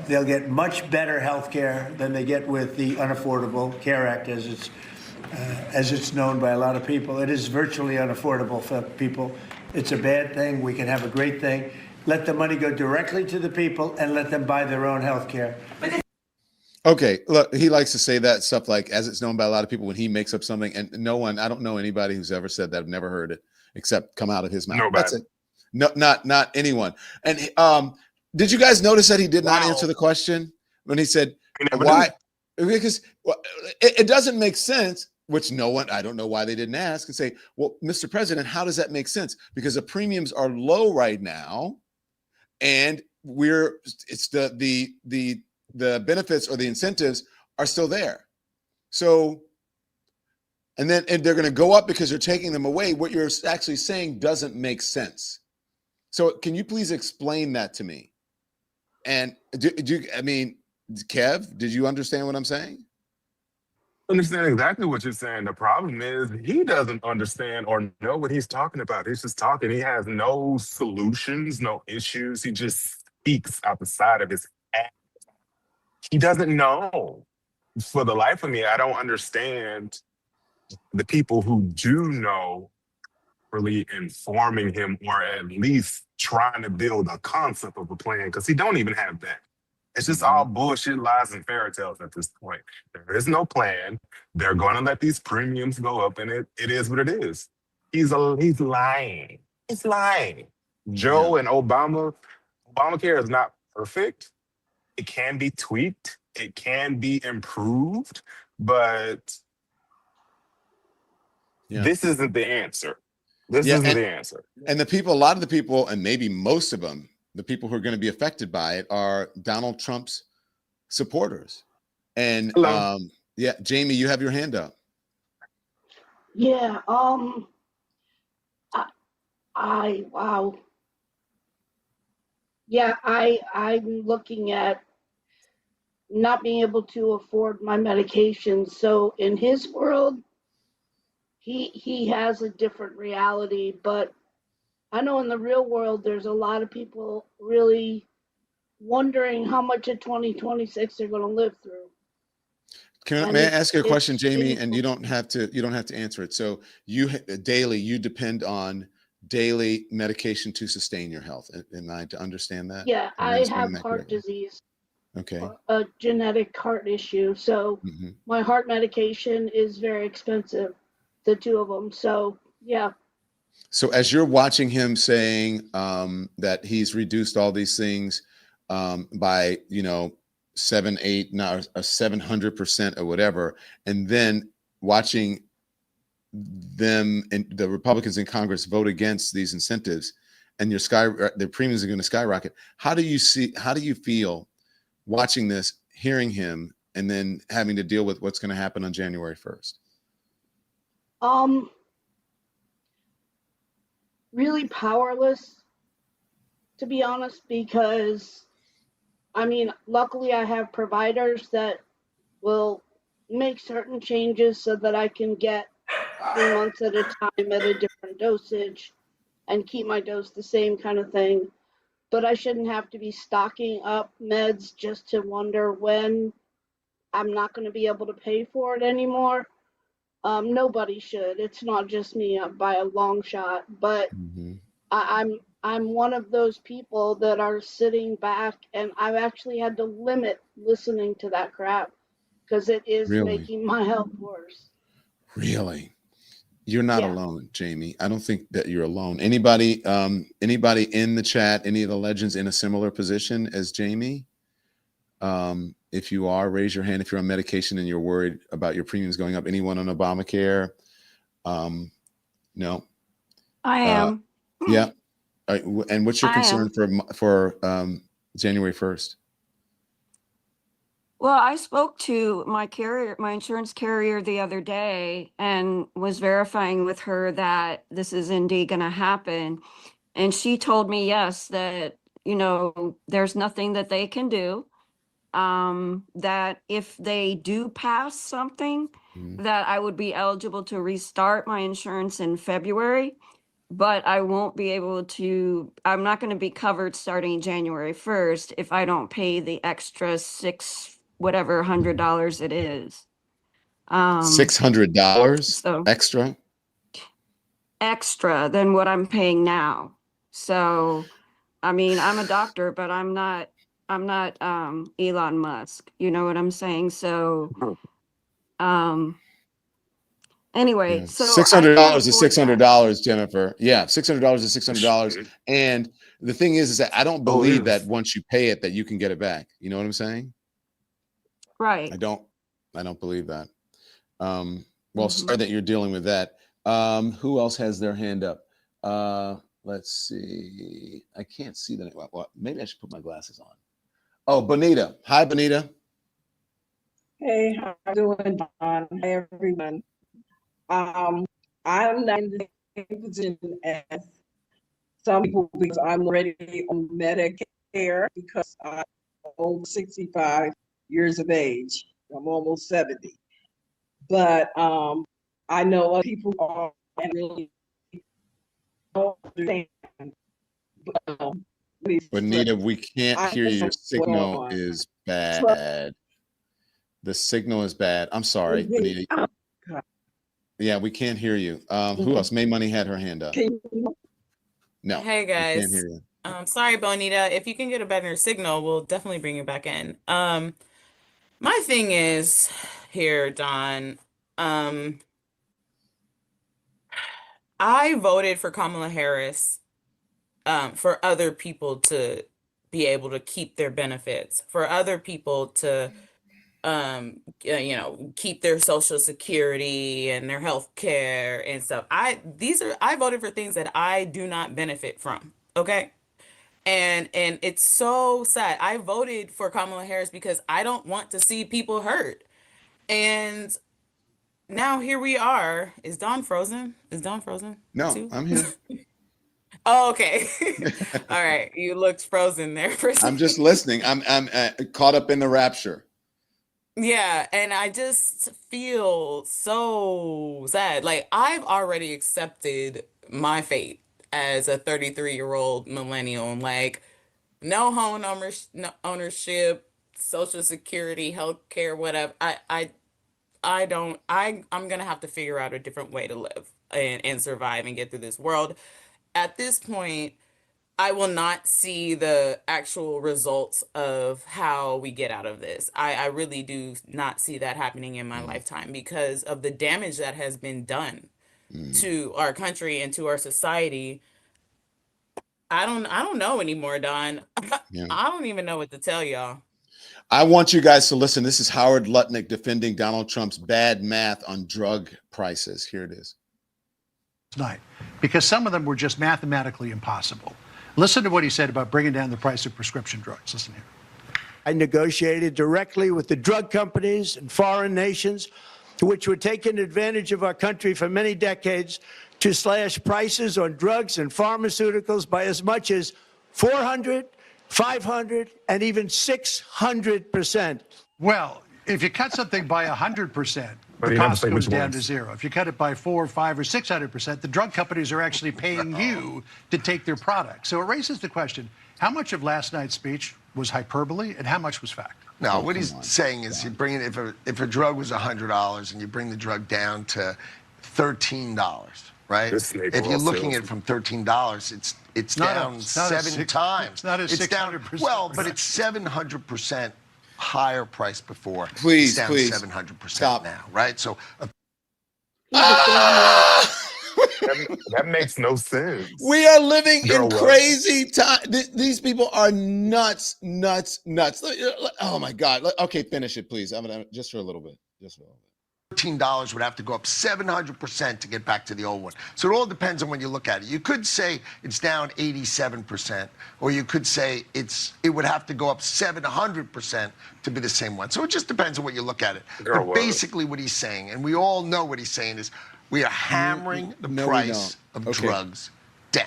they'll get much better health care than they get with the Unaffordable Care Act, as it's known by a lot of people. It is virtually unaffordable for people. It's a bad thing. We can have a great thing. Let the money go directly to the people and let them buy their own health care. Okay, look, he likes to say that stuff like, as it's known by a lot of people, when he makes up something, and I don't know anybody who's ever said that. I've never heard it except come out of his mouth. Nobody. That's it. No, not anyone. And did you guys notice that he did not answer the question when he said why? Because it doesn't make sense. Which I don't know why they didn't ask and say, well, Mr. President, how does that make sense? Because the premiums are low right now, and it's the benefits or the incentives are still there. So, and they're going to go up because you're taking them away. What you're actually saying doesn't make sense. So can you please explain that to me? And Kev, did you understand what I'm saying? Understand exactly what you're saying. The problem is he doesn't understand or know what he's talking about. He's just talking. He has no solutions, no issues. He just speaks out the side of his ass. He doesn't know. For the life of me, I don't understand the people who do know really informing him or at least trying to build a concept of a plan, because he don't even have that. It's just all bullshit, lies, and fairy tales at this point. There is no plan. They're going to let these premiums go up, and it is what it is. He's lying. He's lying. Joe and Obamacare is not perfect. It can be tweaked. It can be improved, but this isn't the answer. This isn't the answer. And a lot of the people, and maybe most of them, the people who are going to be affected by it are Donald Trump's supporters. And Jamie, you have your hand up. Yeah. Wow. Yeah, I'm looking at not being able to afford my medication. So in his world, he has a different reality, but I know in the real world, there's a lot of people really wondering how much of 2026 they're going to live through. May I ask you a question, Jamie? And you don't have to answer it. So you depend on daily medication to sustain your health. Am I to understand that? Yeah, I have heart disease. Okay. A genetic heart issue. So my heart medication is very expensive, the two of them. So yeah. So as you're watching him saying that he's reduced all these things by 700%, 700% or whatever, and then watching them and the Republicans in Congress vote against these incentives, and their premiums are going to skyrocket. How do you feel watching this, hearing him, and then having to deal with what's going to happen on January 1st? Really powerless, to be honest, because luckily I have providers that will make certain changes so that I can get 3 months at a time at a different dosage and keep my dose the same kind of thing. But I shouldn't have to be stocking up meds just to wonder when I'm not going to be able to pay for it anymore. Nobody should. It's not just me by a long shot, but I'm one of those people that are sitting back, and I've actually had to limit listening to that crap because it is making my health worse. Really? You're not alone, Jamie. I don't think that you're alone. Anybody in the chat, any of the legends in a similar position as Jamie? If you are, raise your hand. If you're on medication and you're worried about your premiums going up, anyone on Obamacare? No. I am. Yeah. And what's your concern for January 1st? Well, I spoke to my insurance carrier the other day, and was verifying with her that this is indeed going to happen. And she told me, yes, that, there's nothing that they can do. That if they do pass something, that I would be eligible to restart my insurance in February, but I won't be able to, I'm not going to be covered starting January 1st if I don't pay the extra $100 it is. $600 extra than what I'm paying now. So, I'm a doctor, but I'm not Elon Musk. You know what I'm saying? So, anyway, so $600 is $600, Jennifer. Yeah, $600 is $600. And the thing is that I don't believe that once you pay it that you can get it back. You know what I'm saying? Right. I don't believe that. Well, sorry that you're dealing with that. Who else has their hand up? Let's see. I can't see the name. Well, maybe I should put my glasses on. Oh, Bonita. Hi, Bonita. Hey, how you doing, Don? Hey, everyone. I'm not in the same position as some people because I'm already on Medicare because I'm over 65 years of age. I'm almost 70. But I know other people are and really don't understand. Bonita, we can't I hear you. Your just went signal on. is bad. The signal is bad. I'm sorry, Bonita. Yeah, we can't hear you. Who else? May Money had her hand up. No. Hey we can't guys. hear you. Sorry, Bonita. If you can get a better signal, we'll definitely bring you back in. My thing is here, Don. I voted for Kamala Harris for other people to be able to keep their benefits, for other people to keep their social security and their health care and stuff. I voted for things that I do not benefit from. Okay. And it's so sad. I voted for Kamala Harris because I don't want to see people hurt. And now here we are. Is Dawn frozen? Is Dawn frozen? No, too? I'm here. Oh, okay. All right. You looked frozen there for a second. I'm just listening. I'm caught up in the rapture. Yeah, and I just feel so sad. Like I've already accepted my fate as a 33-year-old millennial. Like no home ownership, social security, healthcare, whatever. I'm gonna have to figure out a different way to live and survive and get through this world. At this point, I will not see the actual results of how we get out of this. I really do not see that happening in my lifetime because of the damage that has been done to our country and to our society. I don't know anymore, Don. Yeah. I don't even know what to tell y'all. I want you guys to listen. This is Howard Lutnick defending Donald Trump's bad math on drug prices. Here it is. Tonight, because some of them were just mathematically impossible. Listen to what he said about bringing down the price of prescription drugs. Listen here. I negotiated directly with the drug companies and foreign nations, which were taking advantage of our country for many decades, to slash prices on drugs and pharmaceuticals by as much as 400, 500, and even 600%. Well, if you cut something by 100%, the cost goes down to zero. If you cut it by 4, 5, or 600%, the drug companies are actually paying you to take their product. So it raises the question, how much of last night's speech was hyperbole and how much was fact? No, what he's saying is you bring it, if a drug was $100 and you bring the drug down to $13, right? If you're looking at it from $13, it's down 7 times. It's not as 600%. Well, but it's 700% higher price before. Please, it's down please 700% now, right? So that makes no sense. We are living in crazy time. These people are nuts. Oh my God. Okay, finish it, please. I'm gonna just for a little bit. $13 would have to go up 700% to get back to the old one. So it all depends on when you look at it. You could say it's down 87%, or you could say it would have to go up 700% to be the same one. So it just depends on what you look at it. But basically what he's saying, and we all know what he's saying, is we are hammering the price of drugs down.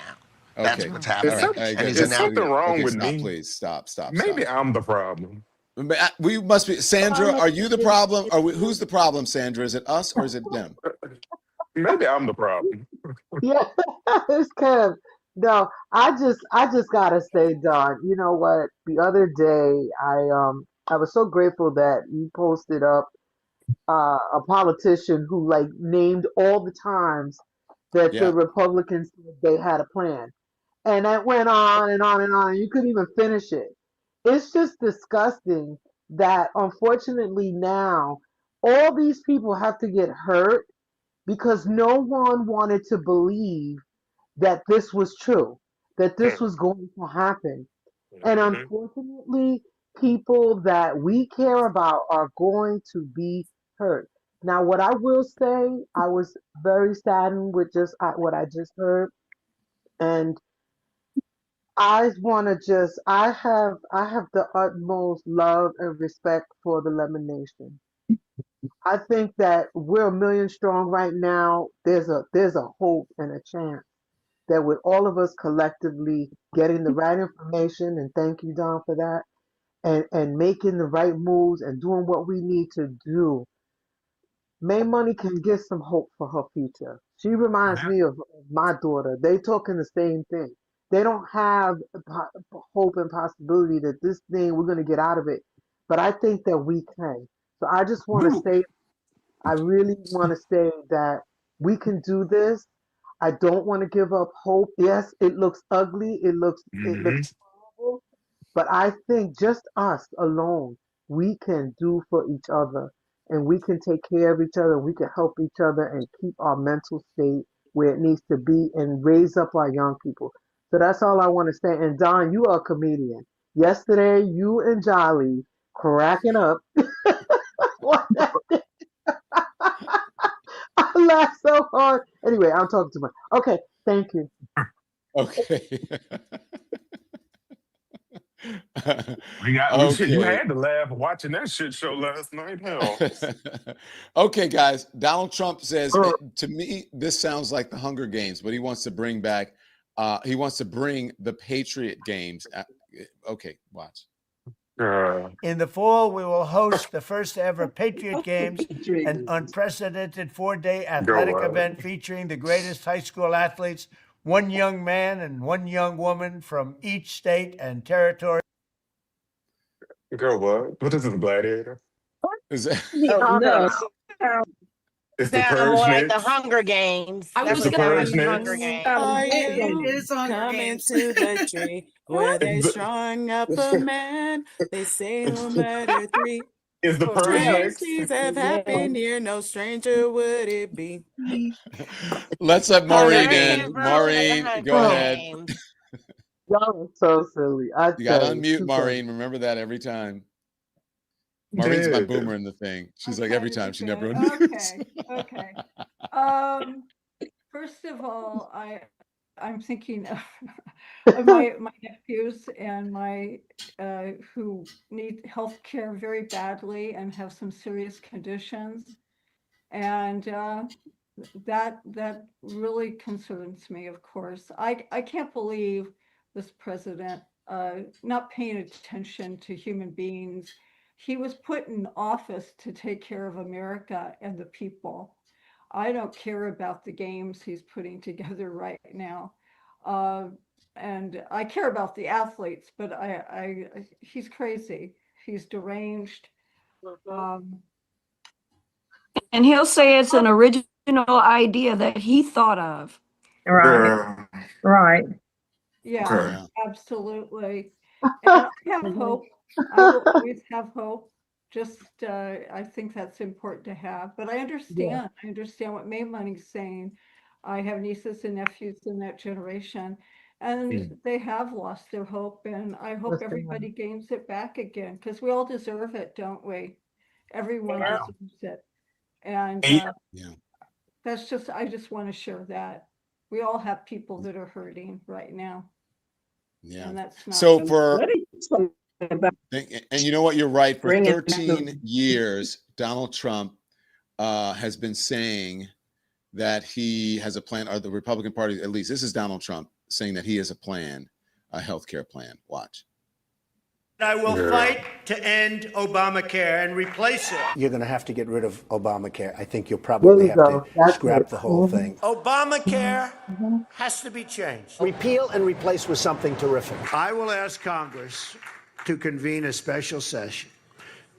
That's what's happening. Is something wrong with me? Please stop. Maybe I'm the problem. We must be. Sandra, are you the problem? Who's the problem, Sandra? Is it us or is it them? Maybe I'm the problem. Yeah, it's kind of no. I just gotta say, Don. You know what? The other day, I was so grateful that you posted up a politician who like named all the times that the Republicans said they had a plan, and that went on and on and on. And you couldn't even finish it. It's just disgusting that unfortunately now all these people have to get hurt because no one wanted to believe that this was true, that this was going to happen. And unfortunately, people that we care about are going to be hurt. Now, what I will say, I was very saddened with just what I just heard. And I want to just, I have the utmost love and respect for the Lemon Nation. I think that we're a million strong right now. There's a hope and a chance that with all of us collectively getting the right information, and thank you, Don, for that, and making the right moves and doing what we need to do, May Money can get some hope for her future. She reminds me of my daughter. They talking the same thing. They don't have hope and possibility that this thing, we're going to get out of it. But I think that we can. So I just want to say, I really want to say that we can do this. I don't want to give up hope. Yes, it looks ugly. It looks horrible. But I think just us alone, we can do for each other, and we can take care of each other. We can help each other and keep our mental state where it needs to be and raise up our young people. So that's all I want to say. And Don, you are a comedian. Yesterday, you and Jolly cracking up. I laughed so hard. Anyway, I'm talking too much. Okay, thank you. Okay. You Okay. had to laugh watching that shit show last night. Hell. Okay, guys. Donald Trump says, to me, this sounds like the Hunger Games, but he wants to bring back, he wants to bring the Patriot Games. Okay, watch. In the fall, we will host the first ever Patriot Games, an unprecedented 4-day athletic event featuring the greatest high school athletes, one young man and one young woman from each state and territory. Girl, what? What is this, a gladiator? Is that? No. It's the Sound more like the Purge Hunger Games. I That's was what gonna sounds like say- the Hunger Games. Are It you is Hunger coming Games. to the tree where they The- strung up a man? They say no matter 3 Is the Purge next? tragedies have happened here, no stranger would it be. Let's let Maureen American in. version of the Maureen, Hunger go ahead. Games. Y'all are so silly. I You got to tell you, unmute too funny. Maureen. Remember that every time. Maureen's my boomer in the thing. She's like every time. She never unmutes. Okay. First of all, I'm thinking of my nephews and my who need health care very badly and have some serious conditions, and that really concerns me. Of course, I can't believe this president not paying attention to human beings. He was put in office to take care of America and the people. I don't care about the games he's putting together right now. And I care about the athletes, but he's crazy. He's deranged. And he'll say it's an original idea that he thought of. Right. Right. Yeah, Okay. absolutely. And I have hope. I will always have hope. Just, I think that's important to have. But I understand. I understand what May Money's saying. I have nieces and nephews in that generation, and they have lost their hope. And I hope everybody gains it back again, because we all deserve it, don't we? Everyone deserves it. And that's just, I just want to share that. We all have people that are hurting right now. Yeah. And that's not So and you know what? You're right. For Bring it 13 years, Donald Trump has been saying that he has a plan, or the Republican Party, at least this is Donald Trump saying that he has a plan, a healthcare plan. Watch. I will fight to end Obamacare and replace it. You're going to have to get rid of Obamacare. I think you'll There probably you have go. to That's scrap it. the whole Mhm. thing. Obamacare has to be changed. Repeal and replace with something terrific. I will ask Congress to convene a special session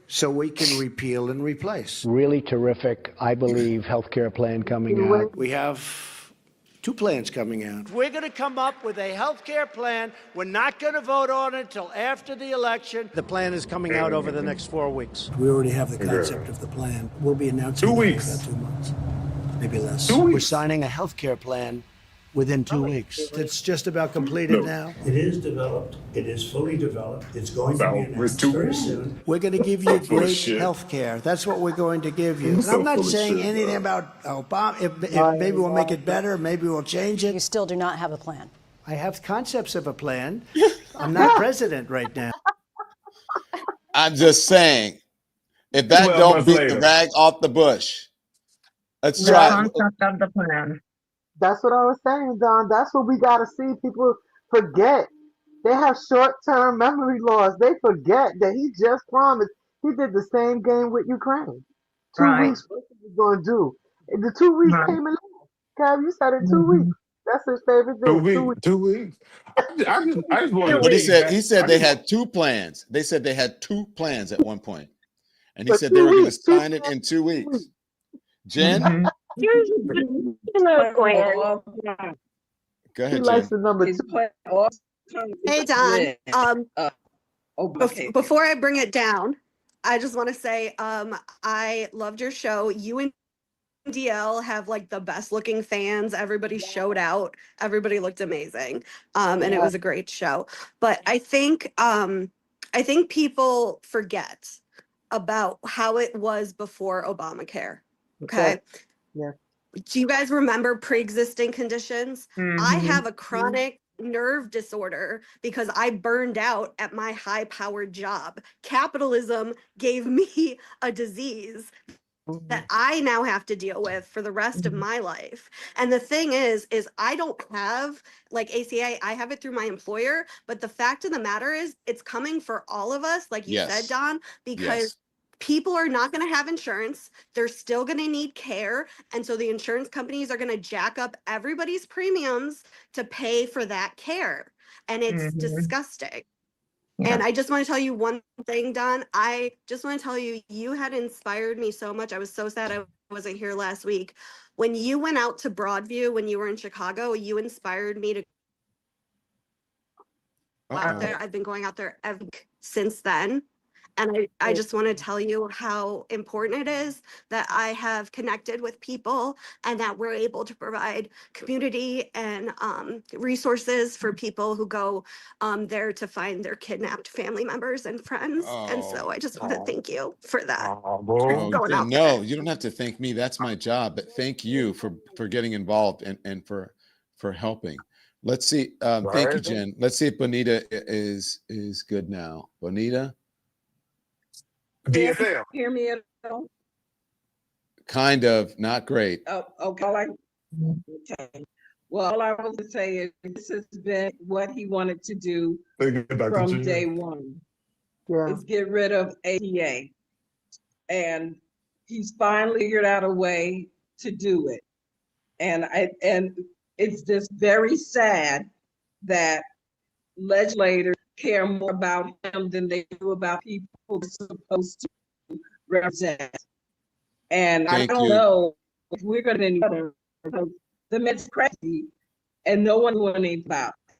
so we can repeal and replace. Really terrific, I believe, healthcare plan coming out. We have 2 plans coming out. We're going to come up with a healthcare plan. We're not going to vote on it until after the election. The plan is coming out over the next 4 weeks. We already have the concept of the plan. We'll be announcing 2 it in weeks. about 2 months, maybe less. 2 weeks. We're signing a healthcare plan within 2 weeks. It's just about completed now. It is developed. It is fully developed. It's going to be announced very soon. We're going to give you great health care. That's what we're going to give you. And I'm not saying anything about Obama. If maybe we'll make it better, maybe we'll change it. You still do not have a plan. I have concepts of a plan. I'm not president right now. I'm just saying, if that 12 don't months beat the later. rag off the bush, let's Yeah. try. Concept of the plan. That's what I was saying, Don. That's what we got to see. People forget. They have short-term memory loss. They forget that he just promised. He did the same game with Ukraine. 2 Right. weeks, what was he going to do? And the 2 weeks Right. came in. Kev, you said in 2 weeks. That's his favorite thing. 2 weeks. 2 weeks. I just want to But he leave. said they had 2 plans. They said they had 2 plans at one point, and he For said they 2 were going to weeks. sign it in 2 weeks. Jen, Here's my plan. go He ahead, likes Jen. the number 2. Hey, Don. Okay. Before I bring it down, I just want to say I loved your show. You and DL have like the best looking fans. Everybody showed out. Everybody looked amazing. And it was a great show. But I think people forget about how it was before Obamacare. Okay. Yeah. Do you guys remember pre-existing conditions? I Mhm. have a chronic nerve disorder because I burned out at my high-powered job. Capitalism gave me a disease that I now have to deal with for the rest of my life. And the thing is I don't have like ACA, I have it through my employer, but the fact of the matter is it's coming for all of us, like you said, Yes. Don, because Yes. people are not going to have insurance. They're still going to need care. And so the insurance companies are going to jack up everybody's premiums to pay for that care. And it's disgusting. And I just want to tell you one thing, Don. I just want to tell you, you had inspired me so much. I was so sad I wasn't here last week. When you went out to Broadview, when you were in Chicago, you inspired me to go out there. I've been going out there every week since then. And I just want to tell you how important it is that I have connected with people and that we're able to provide community and resources for people who go there to find their kidnapped family members and friends. And so I just want to thank you for that. Oh, Going out no, you don't have to thank me. That's my job. But thank you for getting involved and for helping. Let's see. Thank you, Jen. Let's see if Bonita is good now. Bonita? DFL. Hear me at all? Kind of, not great. Oh, okay. Okay. Well, all I was to say is this has been what he wanted to do from day one. Yeah. Is get rid of ACA. And he's finally figured out a way to do it. And it's just very sad that legislators care more about him than they do about people they're supposed to represent. And Thank I don't you. know if we're going to any better because the man's crazy and no one doing anything about it.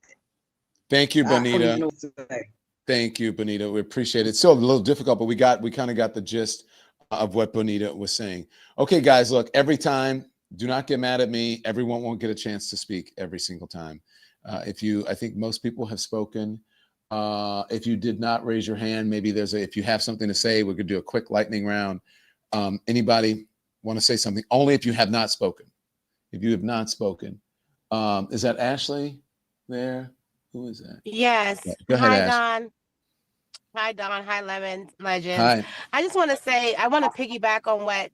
Thank you, I don't even Bonita. know what to say. Thank you, Bonita. We appreciate it. It's still a little difficult, but we kind of got the gist of what Bonita was saying. Okay, guys, look, every time, do not get mad at me. Everyone won't get a chance to speak every single time. I think most people have spoken. If you did not raise your hand, maybe if you have something to say, we could do a quick lightning round. Anybody want to say something? Only if you have not spoken. If you have not spoken. Is that Ashley there? Who is that? Yes. Go ahead, Hi, Ashley. Don. Hi, Don. Hi, Lemon Legends. Hi. I just want to say, I want to piggyback on what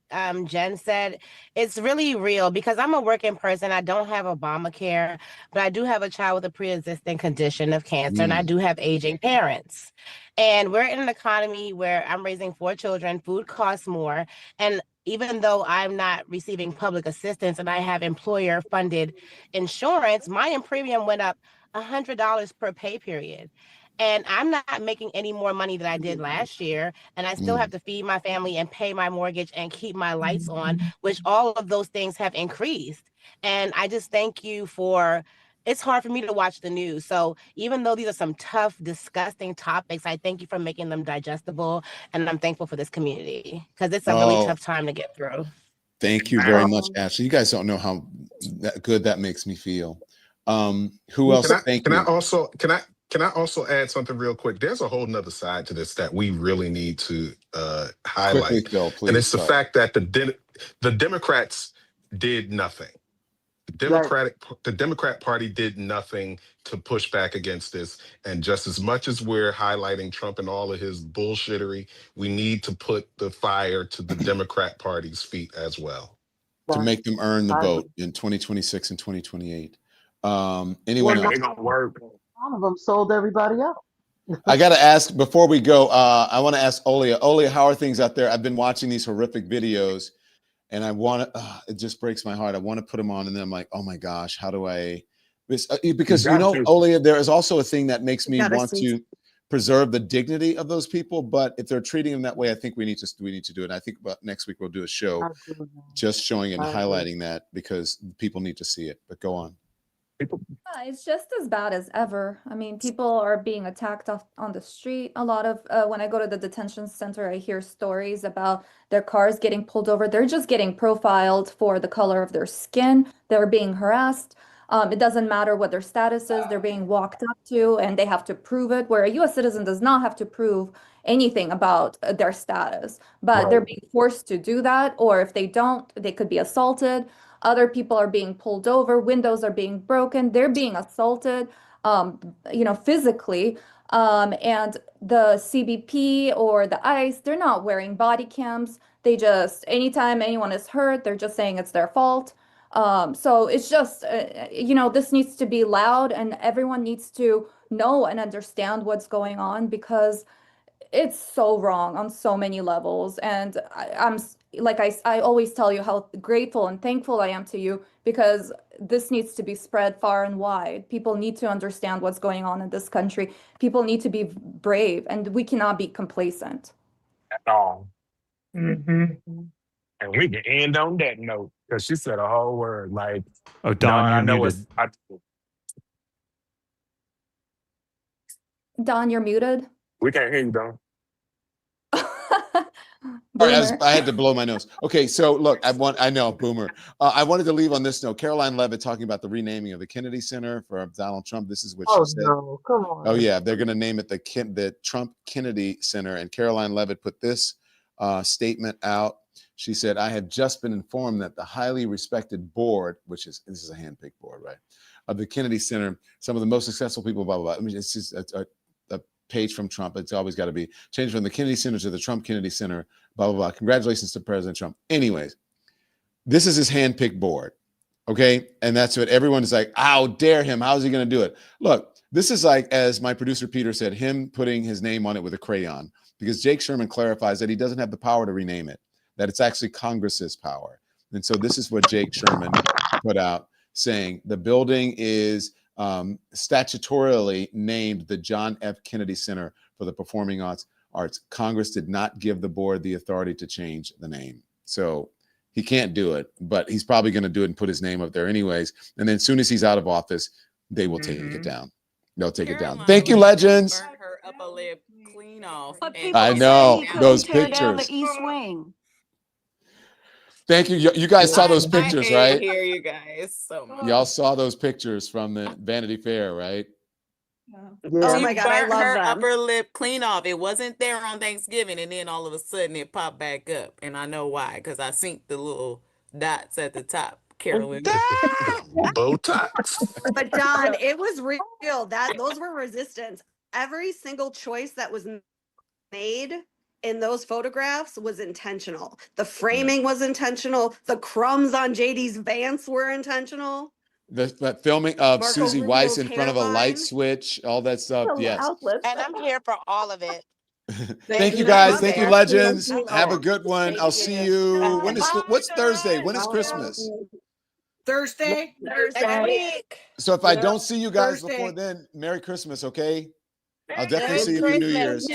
Jen said. It's really real because I'm a working person. I don't have Obamacare, but I do have a child with a pre-existing condition of cancer, and I do have aging parents. And we're in an economy where I'm raising 4 children, food costs more, and even though I'm not receiving public assistance and I have employer-funded insurance, my premium went up $100 per pay period. And I'm not making any more money than I did last year. And I still have to feed my family and pay my mortgage and keep my lights on, which all of those things have increased. And I just thank you it's hard for me to watch the news. So even though these are some tough, disgusting topics, I thank you for making them digestible. And I'm thankful for this community because it's a really tough time to get through. Thank you very much, Ashley. You guys don't know how good that makes me feel. Who else? Thank you. Can I also add something real quick? There's a whole nother side to this that we really need to highlight. Quickly, Phil, please. And it's the fact that the Democrats did nothing. The Democrat Party did nothing to push back against this. And just as much as we're highlighting Trump and all of his bullshittery, we need to put the fire to the Democrat Party's feet as well. To make them earn the vote in 2026 and 2028. Anyone else? One of them sold everybody out. I got to ask before we go. I want to ask Olia. Olia, how are things out there? I've been watching these horrific videos, and I want to. It just breaks my heart. I want to put them on, and then I'm like, oh my gosh, how do I? Because you know, Olia, there is also a thing that makes me want to preserve the dignity of those people. But if they're treating them that way, I think we need to do it. And I think about next week we'll do a show just showing and highlighting that because people need to see it. But go on. It's just as bad as ever. I mean, people are being attacked on the street. A lot of when I go to the detention center, I hear stories about their cars getting pulled over. They're just getting profiled for the color of their skin. They're being harassed. It doesn't matter what their status is. They're being walked up to and they have to prove it, where a U.S. citizen does not have to prove anything about their status, but they're being forced to do that. Or if they don't, they could be assaulted. Other people are being pulled over, windows are being broken, they're being assaulted, physically. And the CBP or the ICE, they're not wearing body cams. They just, anytime anyone is hurt, they're just saying it's their fault. So it's just, this needs to be loud and everyone needs to know and understand what's going on because it's so wrong on so many levels. And I'm like I always tell you how grateful and thankful I am to you because this needs to be spread far and wide. People need to understand what's going on in this country. People need to be brave and we cannot be complacent. At all. And we can end on that note because she said a whole word like, oh, Don, I you're know muted. Don, you're muted. We can't hear you, Don. Sorry, I had to blow my nose. Okay, so look, I know, boomer. I wanted to leave on this note. Caroline Leavitt talking about the renaming of the Kennedy Center for Donald Trump. This is what she said. No, come on. Oh yeah, they're going to name it the Trump Kennedy Center. And Caroline Leavitt put this statement out. She said, "I have just been informed that the highly respected board, this is a handpicked board, right, of the Kennedy Center, some of the most successful people, blah blah blah." I mean, it's just a page from Trump. It's always got to be changed from the Kennedy Center to the Trump Kennedy Center, blah, blah, blah. Congratulations to President Trump. Anyways, this is his handpicked board. Okay. And that's what everyone is like, how dare him? How is he going to do it? Look, this is like, as my producer Peter said, him putting his name on it with a crayon because Jake Sherman clarifies that he doesn't have the power to rename it, that it's actually Congress's power. And so this is what Jake Sherman put out saying the building is statutorily named the John F. Kennedy Center for the Performing Arts. Congress did not give the board the authority to change the name. So he can't do it, but he's probably going to do it and put his name up there anyways. And then as soon as he's out of office, they will take it down. They'll take it down. Thank you, legends. Burn her upper lip clean off. I know those tear down pictures. the East Wing. Thank you. You guys saw those pictures, right? I hear you guys so much. Y'all saw those pictures from the Vanity Fair, right? Oh my God, I Burnt love her them. upper lip clean off. It wasn't there on Thanksgiving, and then all of a sudden it popped back up, and I know why, because I synced the little dots at the top. Carolyn, Botox. But Don, it was real. Those were resistance. Every single choice that was made in those photographs was intentional. The framing was intentional. The crumbs on JD's Vance were intentional. The filming of Marco Susie Rubio's Weiss in front of a hairline. light switch, all that stuff. Yes. And I'm here for all of it. Thank you guys. Thank you, legends. Have a good one. I'll see you. What's Thursday? When is Christmas? Thursday. So if I don't see you guys before then, Merry Christmas, okay? I'll definitely see you for New Year's.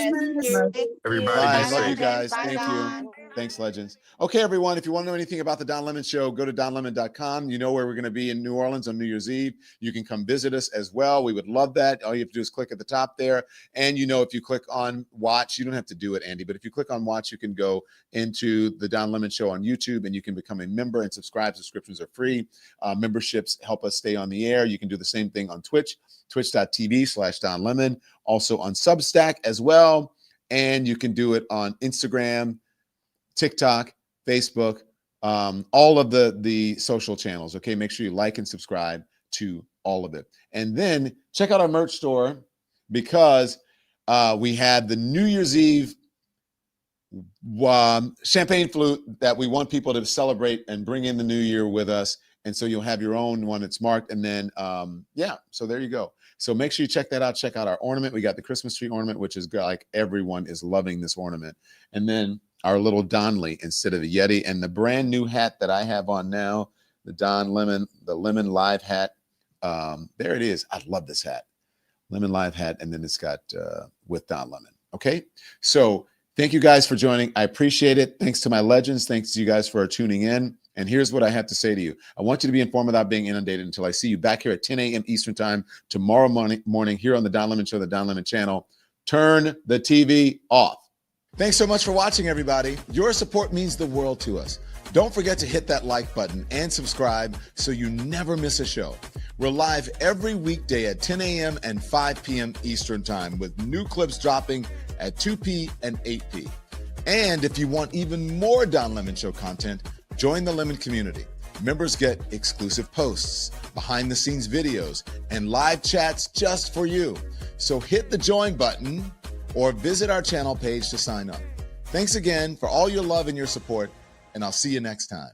Everybody Bye. be Love you safe. guys. Thank you. Thanks, legends. Okay, everyone. If you want to know anything about the Don Lemon Show, go to donlemon.com. You know where we're going to be in New Orleans on New Year's Eve. You can come visit us as well. We would love that. All you have to do is click at the top there. And if you click on watch, you don't have to do it, Andy, but if you click on watch, you can go into the Don Lemon Show on YouTube and you can become a member and subscribe. Subscriptions are free. Memberships help us stay on the air. You can do the same thing on Twitch, twitch.tv/Don Lemon. Also on Substack as well. And you can do it on Instagram, TikTok, Facebook, all of the social channels. Okay, make sure you like and subscribe to all of it, and then check out our merch store because we had the New Year's Eve champagne flute that we want people to celebrate and bring in the new year with us. And so you'll have your own one that's marked. And then, yeah, so there you go. So make sure you check that out. Check out our ornament. We got the Christmas tree ornament, which is good. Like everyone is loving this ornament. And then our little Donnelly instead of a Yeti, and the brand new hat that I have on now, the Don Lemon, the Lemon Live hat. There it is. I love this hat. Lemon Live hat. And then it's got with Don Lemon. Okay. So thank you guys for joining. I appreciate it. Thanks to my legends. Thanks to you guys for tuning in. And here's what I have to say to you. I want you to be informed without being inundated until I see you back here at 10 a.m. Eastern time tomorrow morning here on the Don Lemon Show, the Don Lemon channel. Turn the TV off. Thanks so much for watching, everybody. Your support means the world to us. Don't forget to hit that like button and subscribe so you never miss a show. We're live every weekday at 10 a.m. and 5 p.m. Eastern time with new clips dropping at 2 p. and 8 p. And if you want even more Don Lemon Show content, join the Lemon community. Members get exclusive posts, behind the scenes videos, and live chats just for you. So hit the join button or visit our channel page to sign up. Thanks again for all your love and your support, and I'll see you next time.